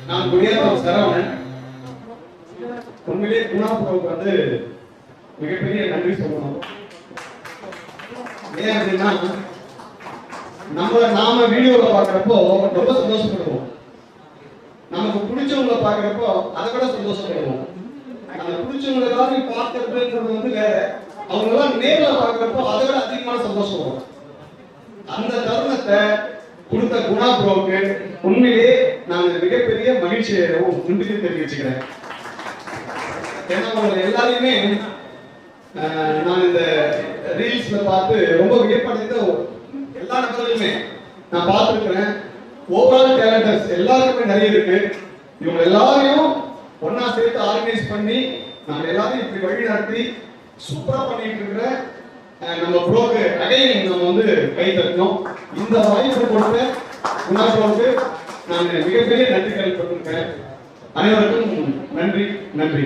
நான் நான் குடியாத்தம் சரவணன். உண்மையிலேயே குணா ப்ரோக்கு வந்து மிகப்பெரிய நன்றி சொல்லணும். ஏன் அப்படின்னா நாம வீடியோல பாக்குறப்போ ரொம்ப சந்தோஷப்படுவோம். நமக்கு பிடிச்சவங்களை பாக்குறப்போ அதை விட சந்தோஷப்படுவோம். அந்த பிடிச்சவங்களை எல்லாரும் பார்க்கறதுன்றது வந்து வேற, அவங்க எல்லாம் நேர்ல பாக்குறப்போ அதை விட அதிகமான சந்தோஷம் வரும். அந்த தருணத்தை கொடுத்த குணா ப்ரோக்கு உண்மையிலே நான் மிகப்பெரிய மகிழ்ச்சியையும் நன்றி தெரிவிச்சுக்கிறேன். ஏன்னா அவங்க எல்லாரையுமே நான் இந்த ரீல்ஸ்ல பார்த்து ரொம்ப வியப்படைந்த எல்லா நபர்களுமே நான் பார்த்துருக்கிறேன். ஓவரால் டேலண்டர்ஸ் எல்லாருக்குமே நிறைய இருக்கு. இவங்க எல்லாரையும் ஒன்னா சேர்த்து ஆர்கனைஸ் பண்ணி நம்ம எல்லாரையும் இப்படி வழி நடத்தி சூப்பரா பண்ணிட்டு இருக்கிற நம்ம ப்ரோக்கு அகைன் நம்ம வந்து கை தட்டணும். இந்த வாய்ப்பு கொடுத்த குணா ப்ரோக்கு நான் மிகப்பெரிய நன்றிகள் பட்டிருக்கிறேன். அனைவருக்கும் நன்றி நன்றி.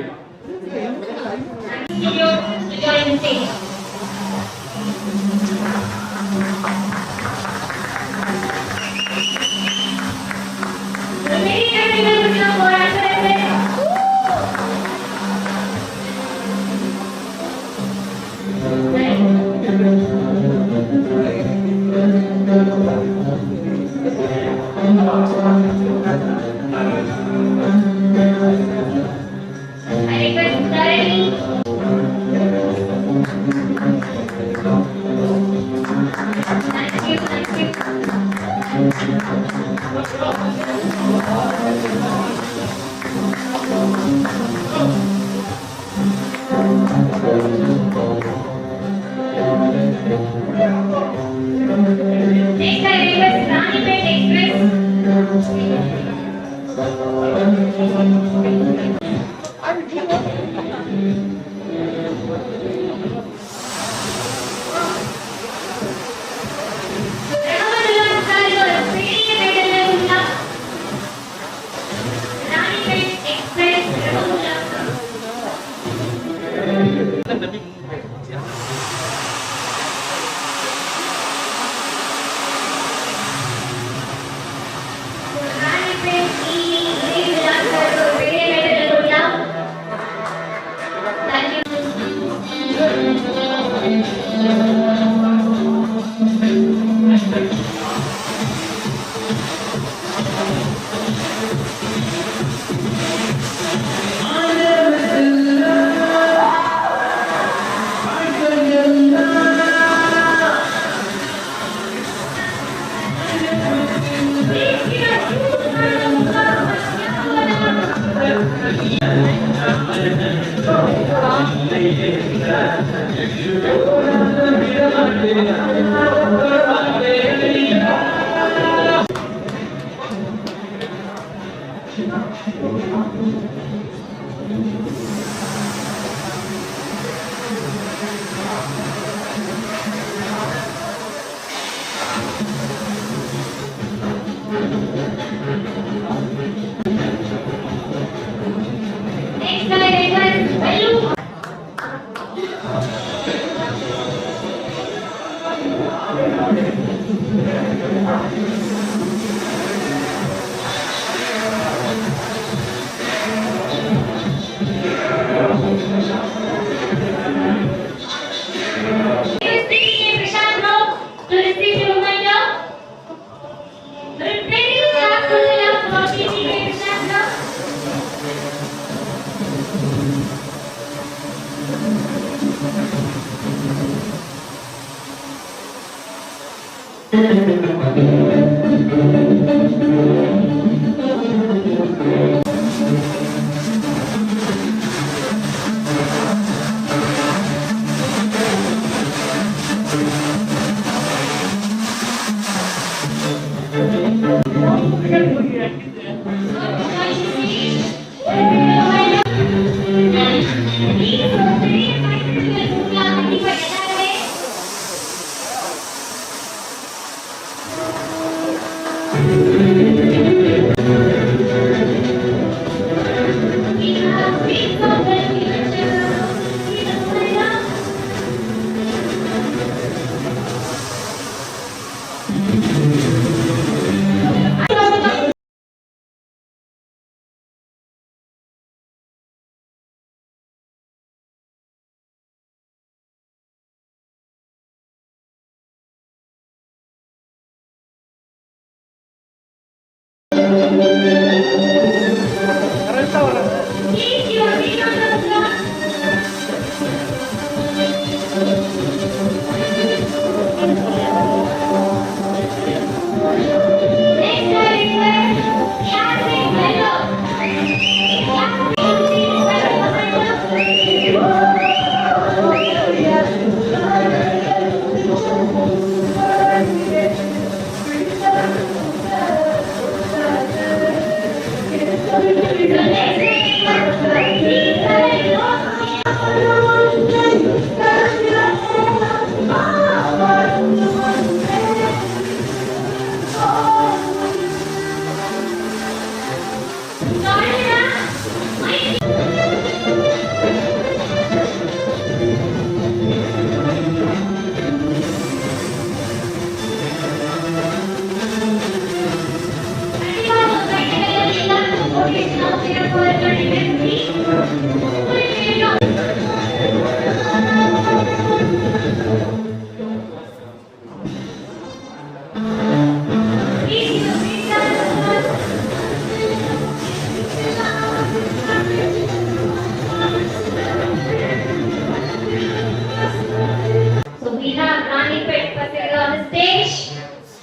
So we have Rani Pet Patel on the stage.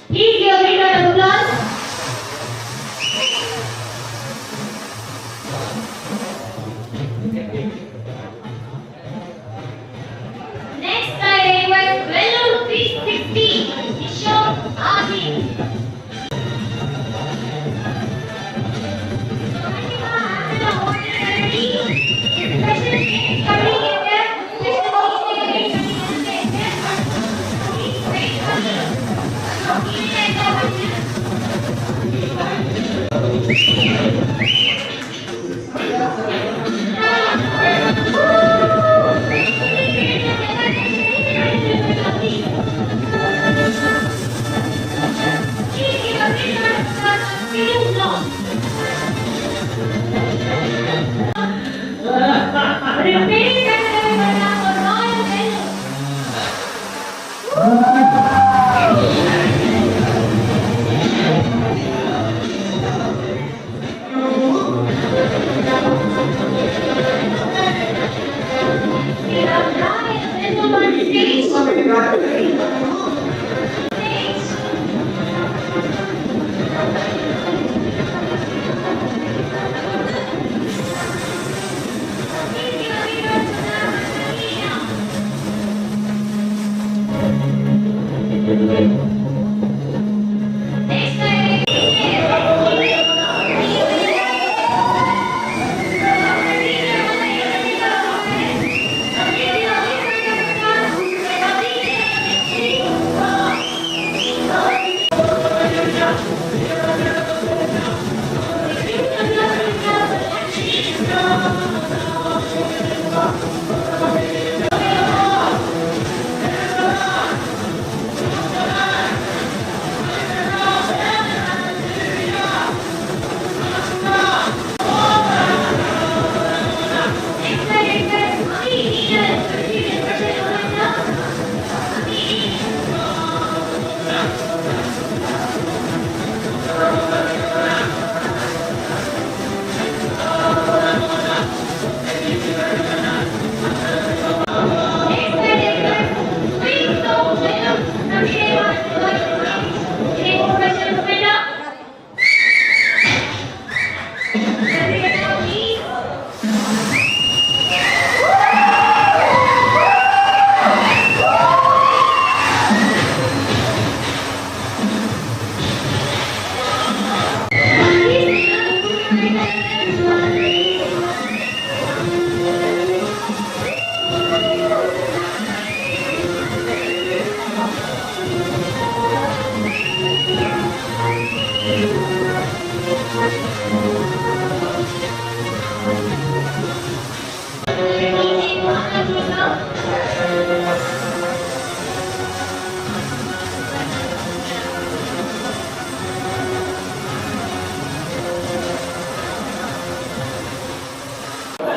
Please give a big round of applause. Next Friday was Vellore 360. Kishore Adi.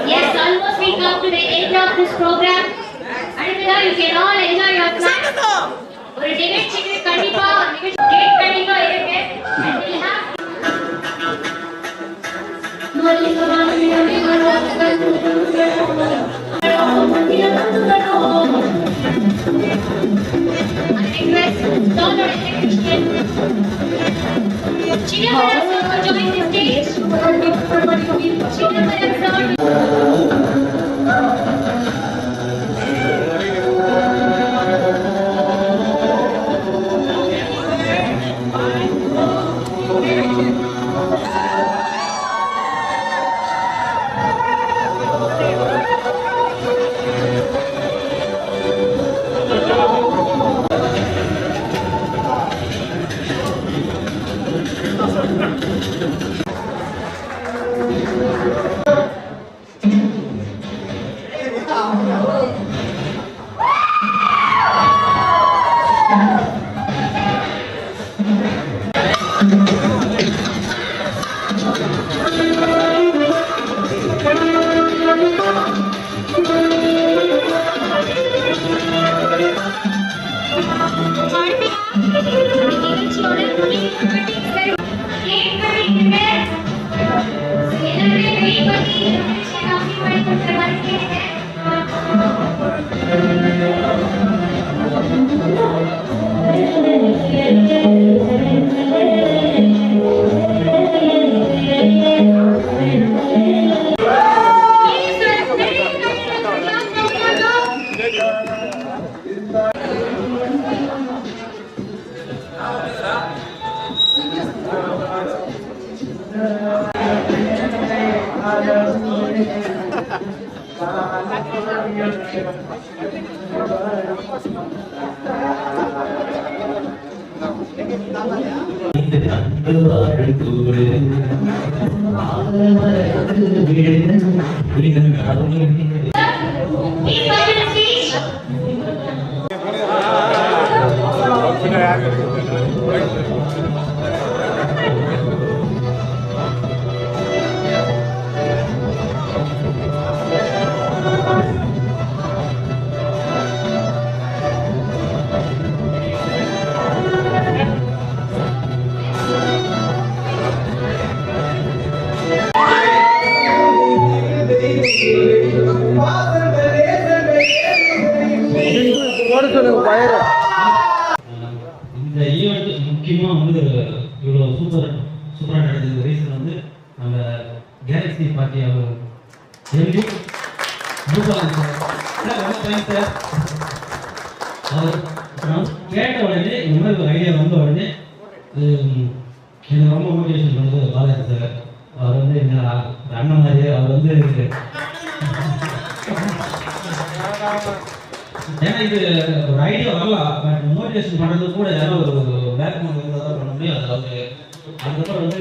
Yes, almost we come to the end of this program. And now you can all enjoy your class. ஒரு நிகழ்ச்சிக்கு கண்டிப்பா cake கண்டிப்பா இருக்கு. And we'll have இந்த event முக்கியமாக வந்து இவ்வளோ சூப்பராக நடந்தது ரீசன் வந்து நம்ம கேலக்ஸி பார்ட்டி அவர் எம்டி பூபாலன் சார் ரொம்ப தேங்க்ஸ் சார். அவர் நான் கேட்ட உடனே இந்த மாதிரி ஒரு ஐடியா வந்த உடனே எனக்கு ரொம்ப மோட்டிவேஷன் பண்ணது பாலாஜி சார். அவர் வந்து எங்கள் அண்ணன் மாதிரி அவர் வந்து ஏன்னா இது ஒரு ஐடியா வரலாம், பட் மோட்டிவேஷன் பண்ணுறது கூட யாரோ ஒரு பேக்ரவுண்ட் இருந்தால் தான் பண்ண முடியும். அதாவது அதுக்கப்புறம் வந்து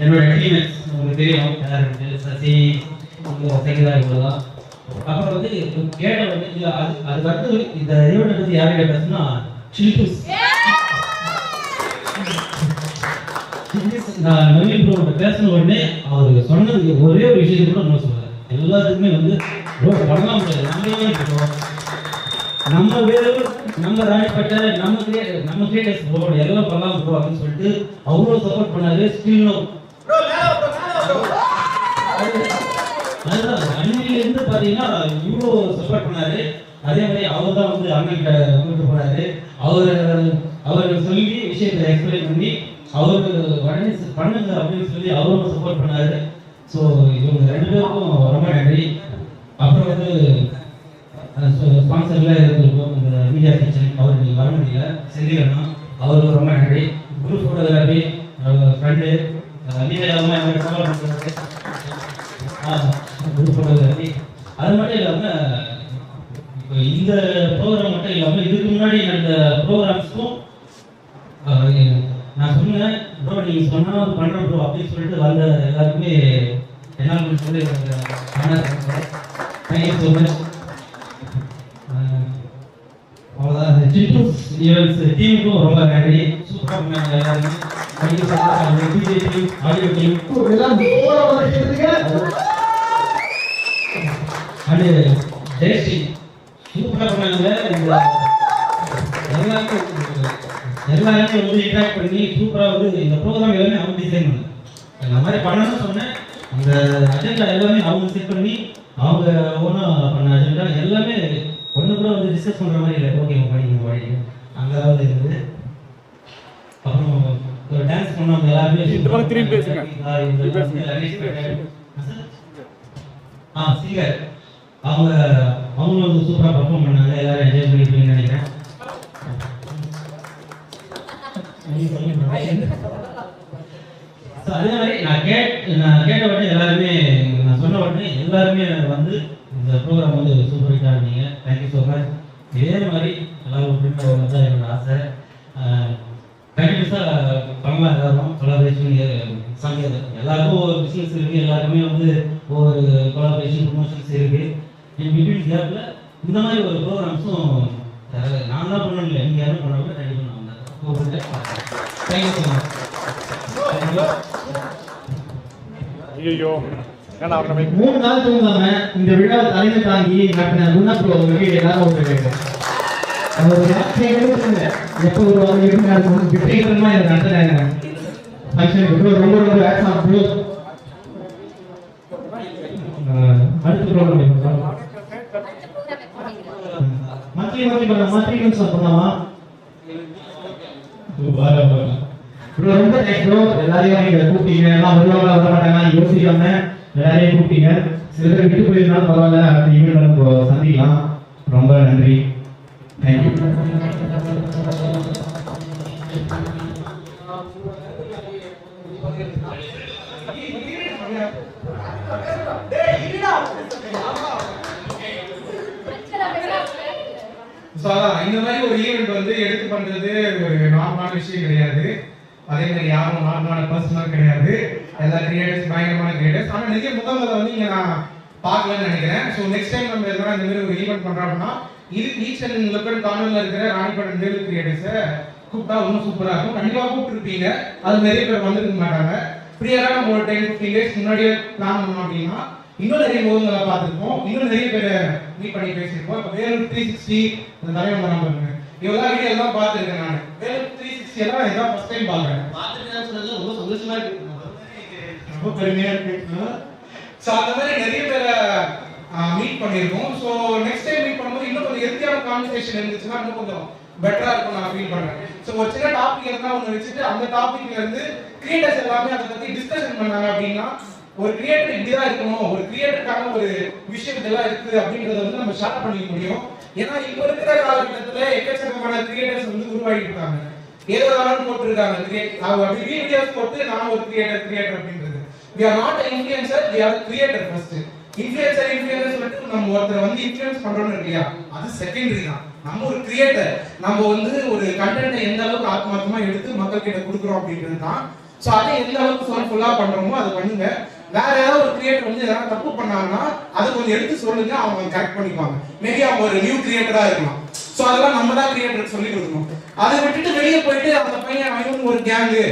என்னோட டீமேட்ஸ் உங்களுக்கு தெரியும், யார் சசி செகதா இவ்வளோதான். அப்புறம் வந்து கேட்ட வந்து அதுக்கு அடுத்து இந்த ஈவெண்ட் பற்றி யார்கிட்ட பேசுனா சில்பூஸ். நான் நவீன் ப்ரோட்ட பேசின உடனே அவர் சொன்னதுக்கு ஒரே ஒரு விஷயத்தை கூட நான் சொல்லுவேன். எல்லாத்துக்குமே வந்து ப்ரோ பண்ணலாம் முடியாது, நம்மளே இருக்கோம், நம்ம வேறு நம்ம ராணிப்பட்ட நம்ம கிரியேட்டர்ஸ் ப்ரோ எல்லாம் பண்ணலாம் ப்ரோ அப்படின்னு சொல்லிட்டு அவ்வளோ சப்போர்ட் பண்ணாரு. ஸ்டில் அதுதான் அன்னிலிருந்து பார்த்தீங்கன்னா இவ்வளோ சப்போர்ட் பண்ணாரு. அதே மாதிரி அவர் தான் வந்து அண்ணன்கிட்ட கொண்டு போனாரு. அவர் சொல்லி விஷயத்தை எக்ஸ்பிளைன் பண்ணி அவரு உடனே பண்ணுங்க அப்படின்னு சொல்லி அவரும் சப்போர்ட் பண்ணாரு. ஸோ இவங்க ரெண்டு பேருக்கும் ரொம்ப நன்றி. அப்புறம் வந்து ஸ்பான்சர்ல இருந்திருக்கும் இந்த மீடியா கிச்சன், அவர் நீங்கள் வர முடியல செந்திலண்ணா, அவருக்கு ரொம்ப நன்றி. குரூப் ஃபோட்டோகிராஃபி ஃப்ரெண்டு மீடியாவும் சப்போர்ட் பண்ணுறாரு. குரூப் ஃபோட்டோகிராஃபி அது மட்டும் இல்லாமல் இப்போ இந்த ப்ரோக்ராம் மட்டும் இல்லாமல் இதுக்கு முன்னாடி நடந்த ப்ரோக்ராம்ஸ்க்கும் நான் சொன்னேன் ப்ரோ நீங்கள் சொன்னால் பண்ணுறோம் ப்ரோ அப்படின்னு சொல்லிட்டு வந்த எல்லாருக்குமே என்னால் சொல்லி தேங்க்யூ ஸோ மச். அவ்வளோதான். சில்ட்ரன்ஸ் ஈவெண்ட்ஸ் டீமுக்கும் ரொம்ப நன்றி. சூப்பராக பண்ணாங்க எல்லாருமே. Thank you so much. DJ team, audio team and Jayashree சூப்பராக பண்ணாங்க. எல்லாருமே வந்து இன்ட்ராக்ட் பண்ணி சூப்பராக வந்து இந்த ப்ரோக்ராம் எல்லாமே அவங்க டிசைன் பண்ணாங்க. இந்த மாதிரி பண்ணணும்னு சொன்னேன். அந்த அஜெண்டா எல்லாமே அவங்க செட் பண்ணி அவங்க ஒன்றும் பண்ண அஜெண்டா எல்லாமே ஒன்று கூட வந்து டிஸ்கஸ் பண்ணுற மாதிரி இல்லை. ஓகே படிக்கணும் அங்கே தான் இருக்குது. சொன்னவங்க எல்லாருமே திரும்பி பேசுங்க. சிங்கர் அவங்களும் வந்து சூப்பராக பர்ஃபார்ம் பண்ணாங்க. எல்லாரும் என்ஜாய் பண்ணிருப்பீங்கன்னு நினைக்கிறேன். அதே மாதிரி நான் கேட்ட உடனே எல்லாருமே நான் சொன்ன உடனே எல்லாருமே வந்து இந்த ப்ரோக்ராம் வந்து சூப்பர் ஹிட்டாக இருந்தீங்க. Thank you so much. இதே மாதிரி எல்லாரும் பிரிண்ட் தான் என்னோட ஆசை. கண்டிப்பாக பண்ணலாம். எல்லாரும் கொலாபரேஷன் சமையல் எல்லாருக்கும் ஒரு பிஸ்னஸ் இருக்குது. எல்லாருக்குமே வந்து ஒவ்வொரு கொலாபரேஷன் ப்ரொமோஷன்ஸ் இருக்குது. என் பிட்வீன் கேப்பில் இந்த மாதிரி ஒரு ப்ரோக்ராம்ஸும் நான் தான் பண்ணணும், நீங்கள் யாரும் பண்ணாமல் கண்டிப்பாக நான் கூப்பிடுறேன். Thank you so much. ஐயோ 3 நாள் தூங்காம இந்த விழாவை தலைமை தாங்கி நடத்தின குணப்ரோ உங்களுக்கு எல்லாரும் ஒரு எப்போ ஒரு வெற்றிகரமா இதை நடத்துறாங்க. ஃபங்க்ஷனுக்கு ரொம்ப ரொம்ப ஆக்ஷன் ப்ரோ. அடுத்த ப்ரோக்ராம் மந்த்லி பண்ணலாமா? ரொம்ப தேங்க்ஸ் ப்ரோ. எல்லாரையும் நீங்க கூப்பிட்டீங்க. எல்லாம் வருவாங்க வர மாட்டாங்க யோசிக்காம எல்லாரையும் கூப்பிட்டீங்க. சில பேர் விட்டு போயிருந்தாலும் பரவாயில்ல, அடுத்த ஈவெண்ட் நம்ம சந்திக்கலாம். ரொம்ப நன்றி. தேங்க்யூ. இந்த மாதிரி ஒரு ஈவெண்ட் வந்து எடுத்து பண்றது ஒரு நார்மலான விஷயம் கிடையாது. அதே மாதிரி யாரும் நார்மலான பர்சனல் கிடையாது. எல்லா கிரியேட்டர்ஸ் பயங்கரமான கிரியேட்டர்ஸ். ஆனால் நிறைய முகங்களை வந்து இங்கே நான் பார்க்கலன்னு நினைக்கிறேன். ஸோ நெக்ஸ்ட் டைம் நம்ம எதனா இந்த மாதிரி ஒரு ஈவெண்ட் பண்ணுறோம் அப்படின்னா இது ஈச் அண்ட் லோக்கல் கார்னரில் இருக்கிற ராணிப்பேட்டை நேரு கிரியேட்டர்ஸை கூப்பிட்டா இன்னும் சூப்பராக இருக்கும். கண்டிப்பாக கூப்பிட்டுருப்பீங்க. அது நிறைய பேர் வந்துருக்க மாட்டாங்க. ப்ரியராக நம்ம ஒரு 10-15 days முன்னாடியே பிளான் பண்ணோம் அப்படின்னா இன்னும் நிறைய முகங்களை பார்த்துருப்போம். இன்னும் நிறைய பேரை மீட் பண்ணி பேசியிருப்போம். இப்போ வேலூர் 360 இந்த தலைவன் வராமல் பாருங்க. இவ்வளோ வீடியோ எல்லாம் பார்த்துருக்கேன். நான் வேலூர் 360 எல்லாம் இதான் ஃபர்ஸ்ட் டைம் பார்க்குறேன். பார்த்துருக்கேன்னு சொன்னது ரொம்ப சந்தோஷமா இருக்கு. ரொம்ப பெருமையாக இருக்கு. ஸோ அந்த மாதிரி நிறைய பேரை மீட் பண்ணியிருக்கோம். ஸோ நெக்ஸ்ட் டைம் மீட் பண்ணும்போது இன்னும் கொஞ்சம் ஹெல்த்தியான கான்வர்சேஷன் இருந்துச்சுன்னா இன்னும் கொஞ்சம் பெட்டராக இருக்கும் நான் ஃபீல் பண்ணுறேன். ஸோ ஒரு சின்ன டாபிக் எதுனா ஒன்று வச்சுட்டு அந்த டாபிக்ல இருந்து கிரியேட்டர்ஸ் எல்லாமே அதை பற்றி டிஸ்கஷன் பண்ணாங்க அப்படின்னா ஒரு கிரியேட்டர் இப்படிதான் இருக்கணும், ஒரு கிரியேட்டருக்கான ஒரு விஷயம் இதெல்லாம் இருக்கு அப்படின்றத வந்து நம்ம ஷேர் பண்ணிக்க முடியும். ஏன்னா இப்ப இருக்கிற காலகட்டத்துல எக்கச்சக்கமான கிரியேட்டர்ஸ் வந்து உருவாகிட்டு இருக்காங்க. ஏதோ போட்டிருக்காங்க அப்படி வீடியோஸ் போட்டு நான் ஒரு கிரியேட்டர் அப்படின்றது. we are not an influencer, we are a creator first. Influencer சொல்லிட்டு நம்ம ஒருத்தர் வந்து இன்ஃப்ளூயன்ஸ் பண்றோம்னு இல்லையா, அது செகண்டரி தான். நம்ம ஒரு கிரியேட்டர், நம்ம வந்து ஒரு கண்டென்ட்டை எந்த அளவுக்கு ஆத்மார்த்தமா எடுத்து மக்கள் கிட்ட கொடுக்குறோம் அப்படின்றது தான். ஸோ அதை எந்த அளவுக்கு ஃபுல்லா பண்றோமோ அதை பண்ணுங்க. வேற ஏதாவது ஒரு கிரியேட்டர் வந்து எதாவது தப்பு பண்ணாங்கன்னா அதை கொஞ்சம் எடுத்து சொல்லுங்க, அவங்க கரெக்ட் பண்ணிப்பாங்க. மேபி அவங்க ஒரு நியூ கிரியேட்டரா இருக்கலாம். ஸோ அதெல்லாம் நம்ம தான் கிரியேட்டருக்கு சொல்லி கொடுக்கணும். அதை விட்டுட்டு வெளியே போயிட்டு அந்த பையன் இவனுக்கு ஒரு கேங்கு,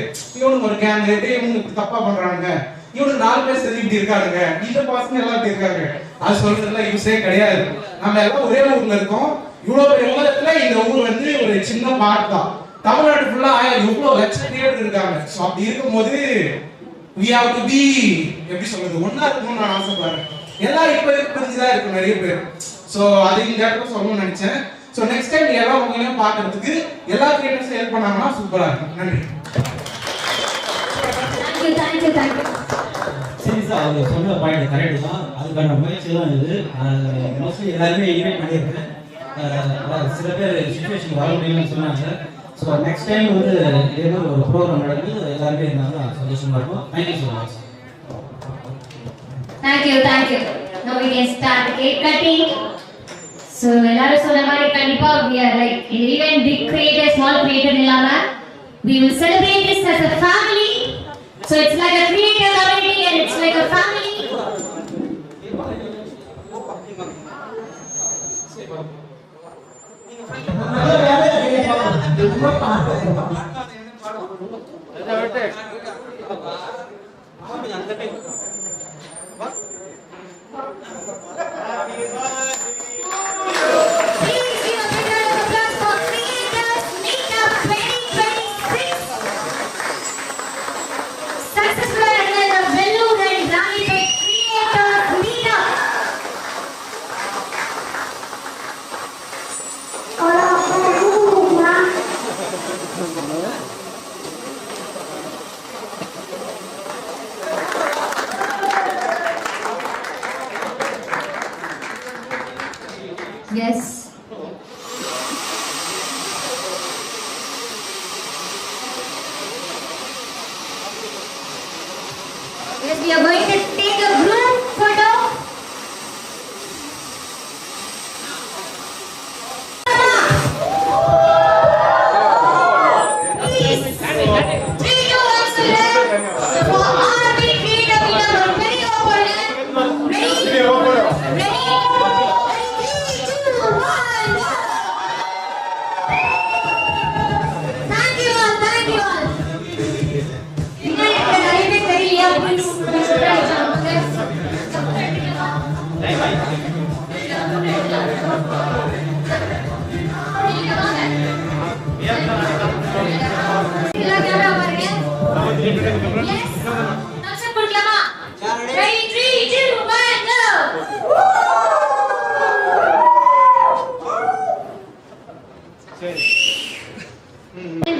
இவனுக்கு தப்பா பண்றாங்க, இவனுக்கு 4 பேர் சேர்ந்து இப்படி இருக்காங்க, இந்த பசங்க எல்லாம் இப்படி இருக்காங்க, அது சொல்றதுல யூஸே கிடையாது. நம்ம எல்லாம் ஒரே ஊர்ல இருக்கோம். இவ்வளவு பெரிய உலகத்துல இந்த ஊர் வந்து ஒரு சின்ன பார்ட் தான். தமிழ்நாடு ஃபுல்லா எவ்வளவு லட்சம் கிரியேட்டர் இருக்காங்க. ஸோ அப்படி இருக்கும்போது we have to be எப்படி சொல்றது, ஒண்ணா இருக்கணும்னு நான் ஆசைப்படுறேன். எல்லாம் இப்ப பிரிஞ்சுதான் இருக்கும் நிறைய பேர். ஸோ அது இந்த இடத்துல சொல்லணும்னு நினைச்சேன். ஸோ நெக்ஸ்ட் டைம் எல்லாம் உங்களையும் பார்க்கறதுக்கு எல்லா கிரியேட்டர்ஸும் ஹெல்ப் பண்ணாங்கன்னா சூப்பரா இருக்கும். நன்றி. சரி சார், அவங்க சொன்ன பாயிண்ட் கரெக்டு தான். அதுக்கான முயற்சி தான் இது. மோஸ்ட்லி எல்லாருமே இன்வைட் பண்ணியிருக்கேன். சில பேர் சிச்சுவேஷன் வர முடியலன்னு சொன்னாங்க. ஸோ நெக்ஸ்ட் டைம் வந்து இதே மாதிரி ஒரு ப்ரோக்ராம் நடந்து எல்லாருமே இருந்தாலும் சந்தோஷமா இருக்கும். Thank you so much. Thank you. Now we can start the cake cutting. So எல்லாரும் சொன்ன மாதிரி கண்டிப்பா we are like even big creator, small creator இல்லாம we will celebrate this as a family. So it's like a creator community and it's like a family. Yes. Yes, we are going to take a group photo. Please. 3, 2, 1, silence. For RB KW, ready opponent. Ready? Ready? 3, 2, 1. Thank you all. Thank you all.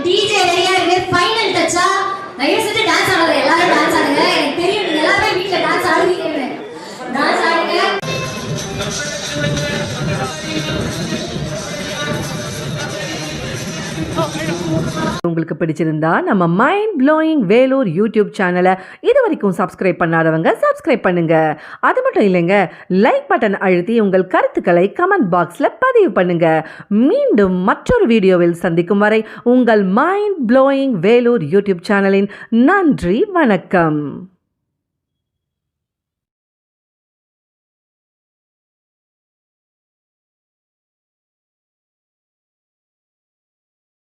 DJ ரெடியா இருக்கு. Final டச்சா தயவு செஞ்சு dance ஆடுங்க. எல்லாரும் dance ஆடுங்க. எனக்கு தெரியும் நீங்க எல்லாரும் வீட்ல டான்ஸ் ஆடுவீங்க. டான்ஸ் ஆடுங்க. உங்களுக்கு பிடிச்சிருந்தா நம்ம மைண்ட் ப்ளோயிங் வேலூர் யூடியூப் சேனலை இது வரைக்கும் சப்ஸ்கிரைப் பண்ணாதவங்க சப்ஸ்கிரைப் பண்ணுங்க. அது மட்டும் இல்லைங்க, லைக் பட்டன் அழுத்தி உங்கள் கருத்துக்களை கமெண்ட் பாக்ஸில் பதிவு பண்ணுங்க. மீண்டும் மற்றொரு வீடியோவில் சந்திக்கும் வரை உங்கள் மைண்ட் ப்ளோயிங் வேலூர் யூடியூப் சேனலின் நன்றி, வணக்கம்.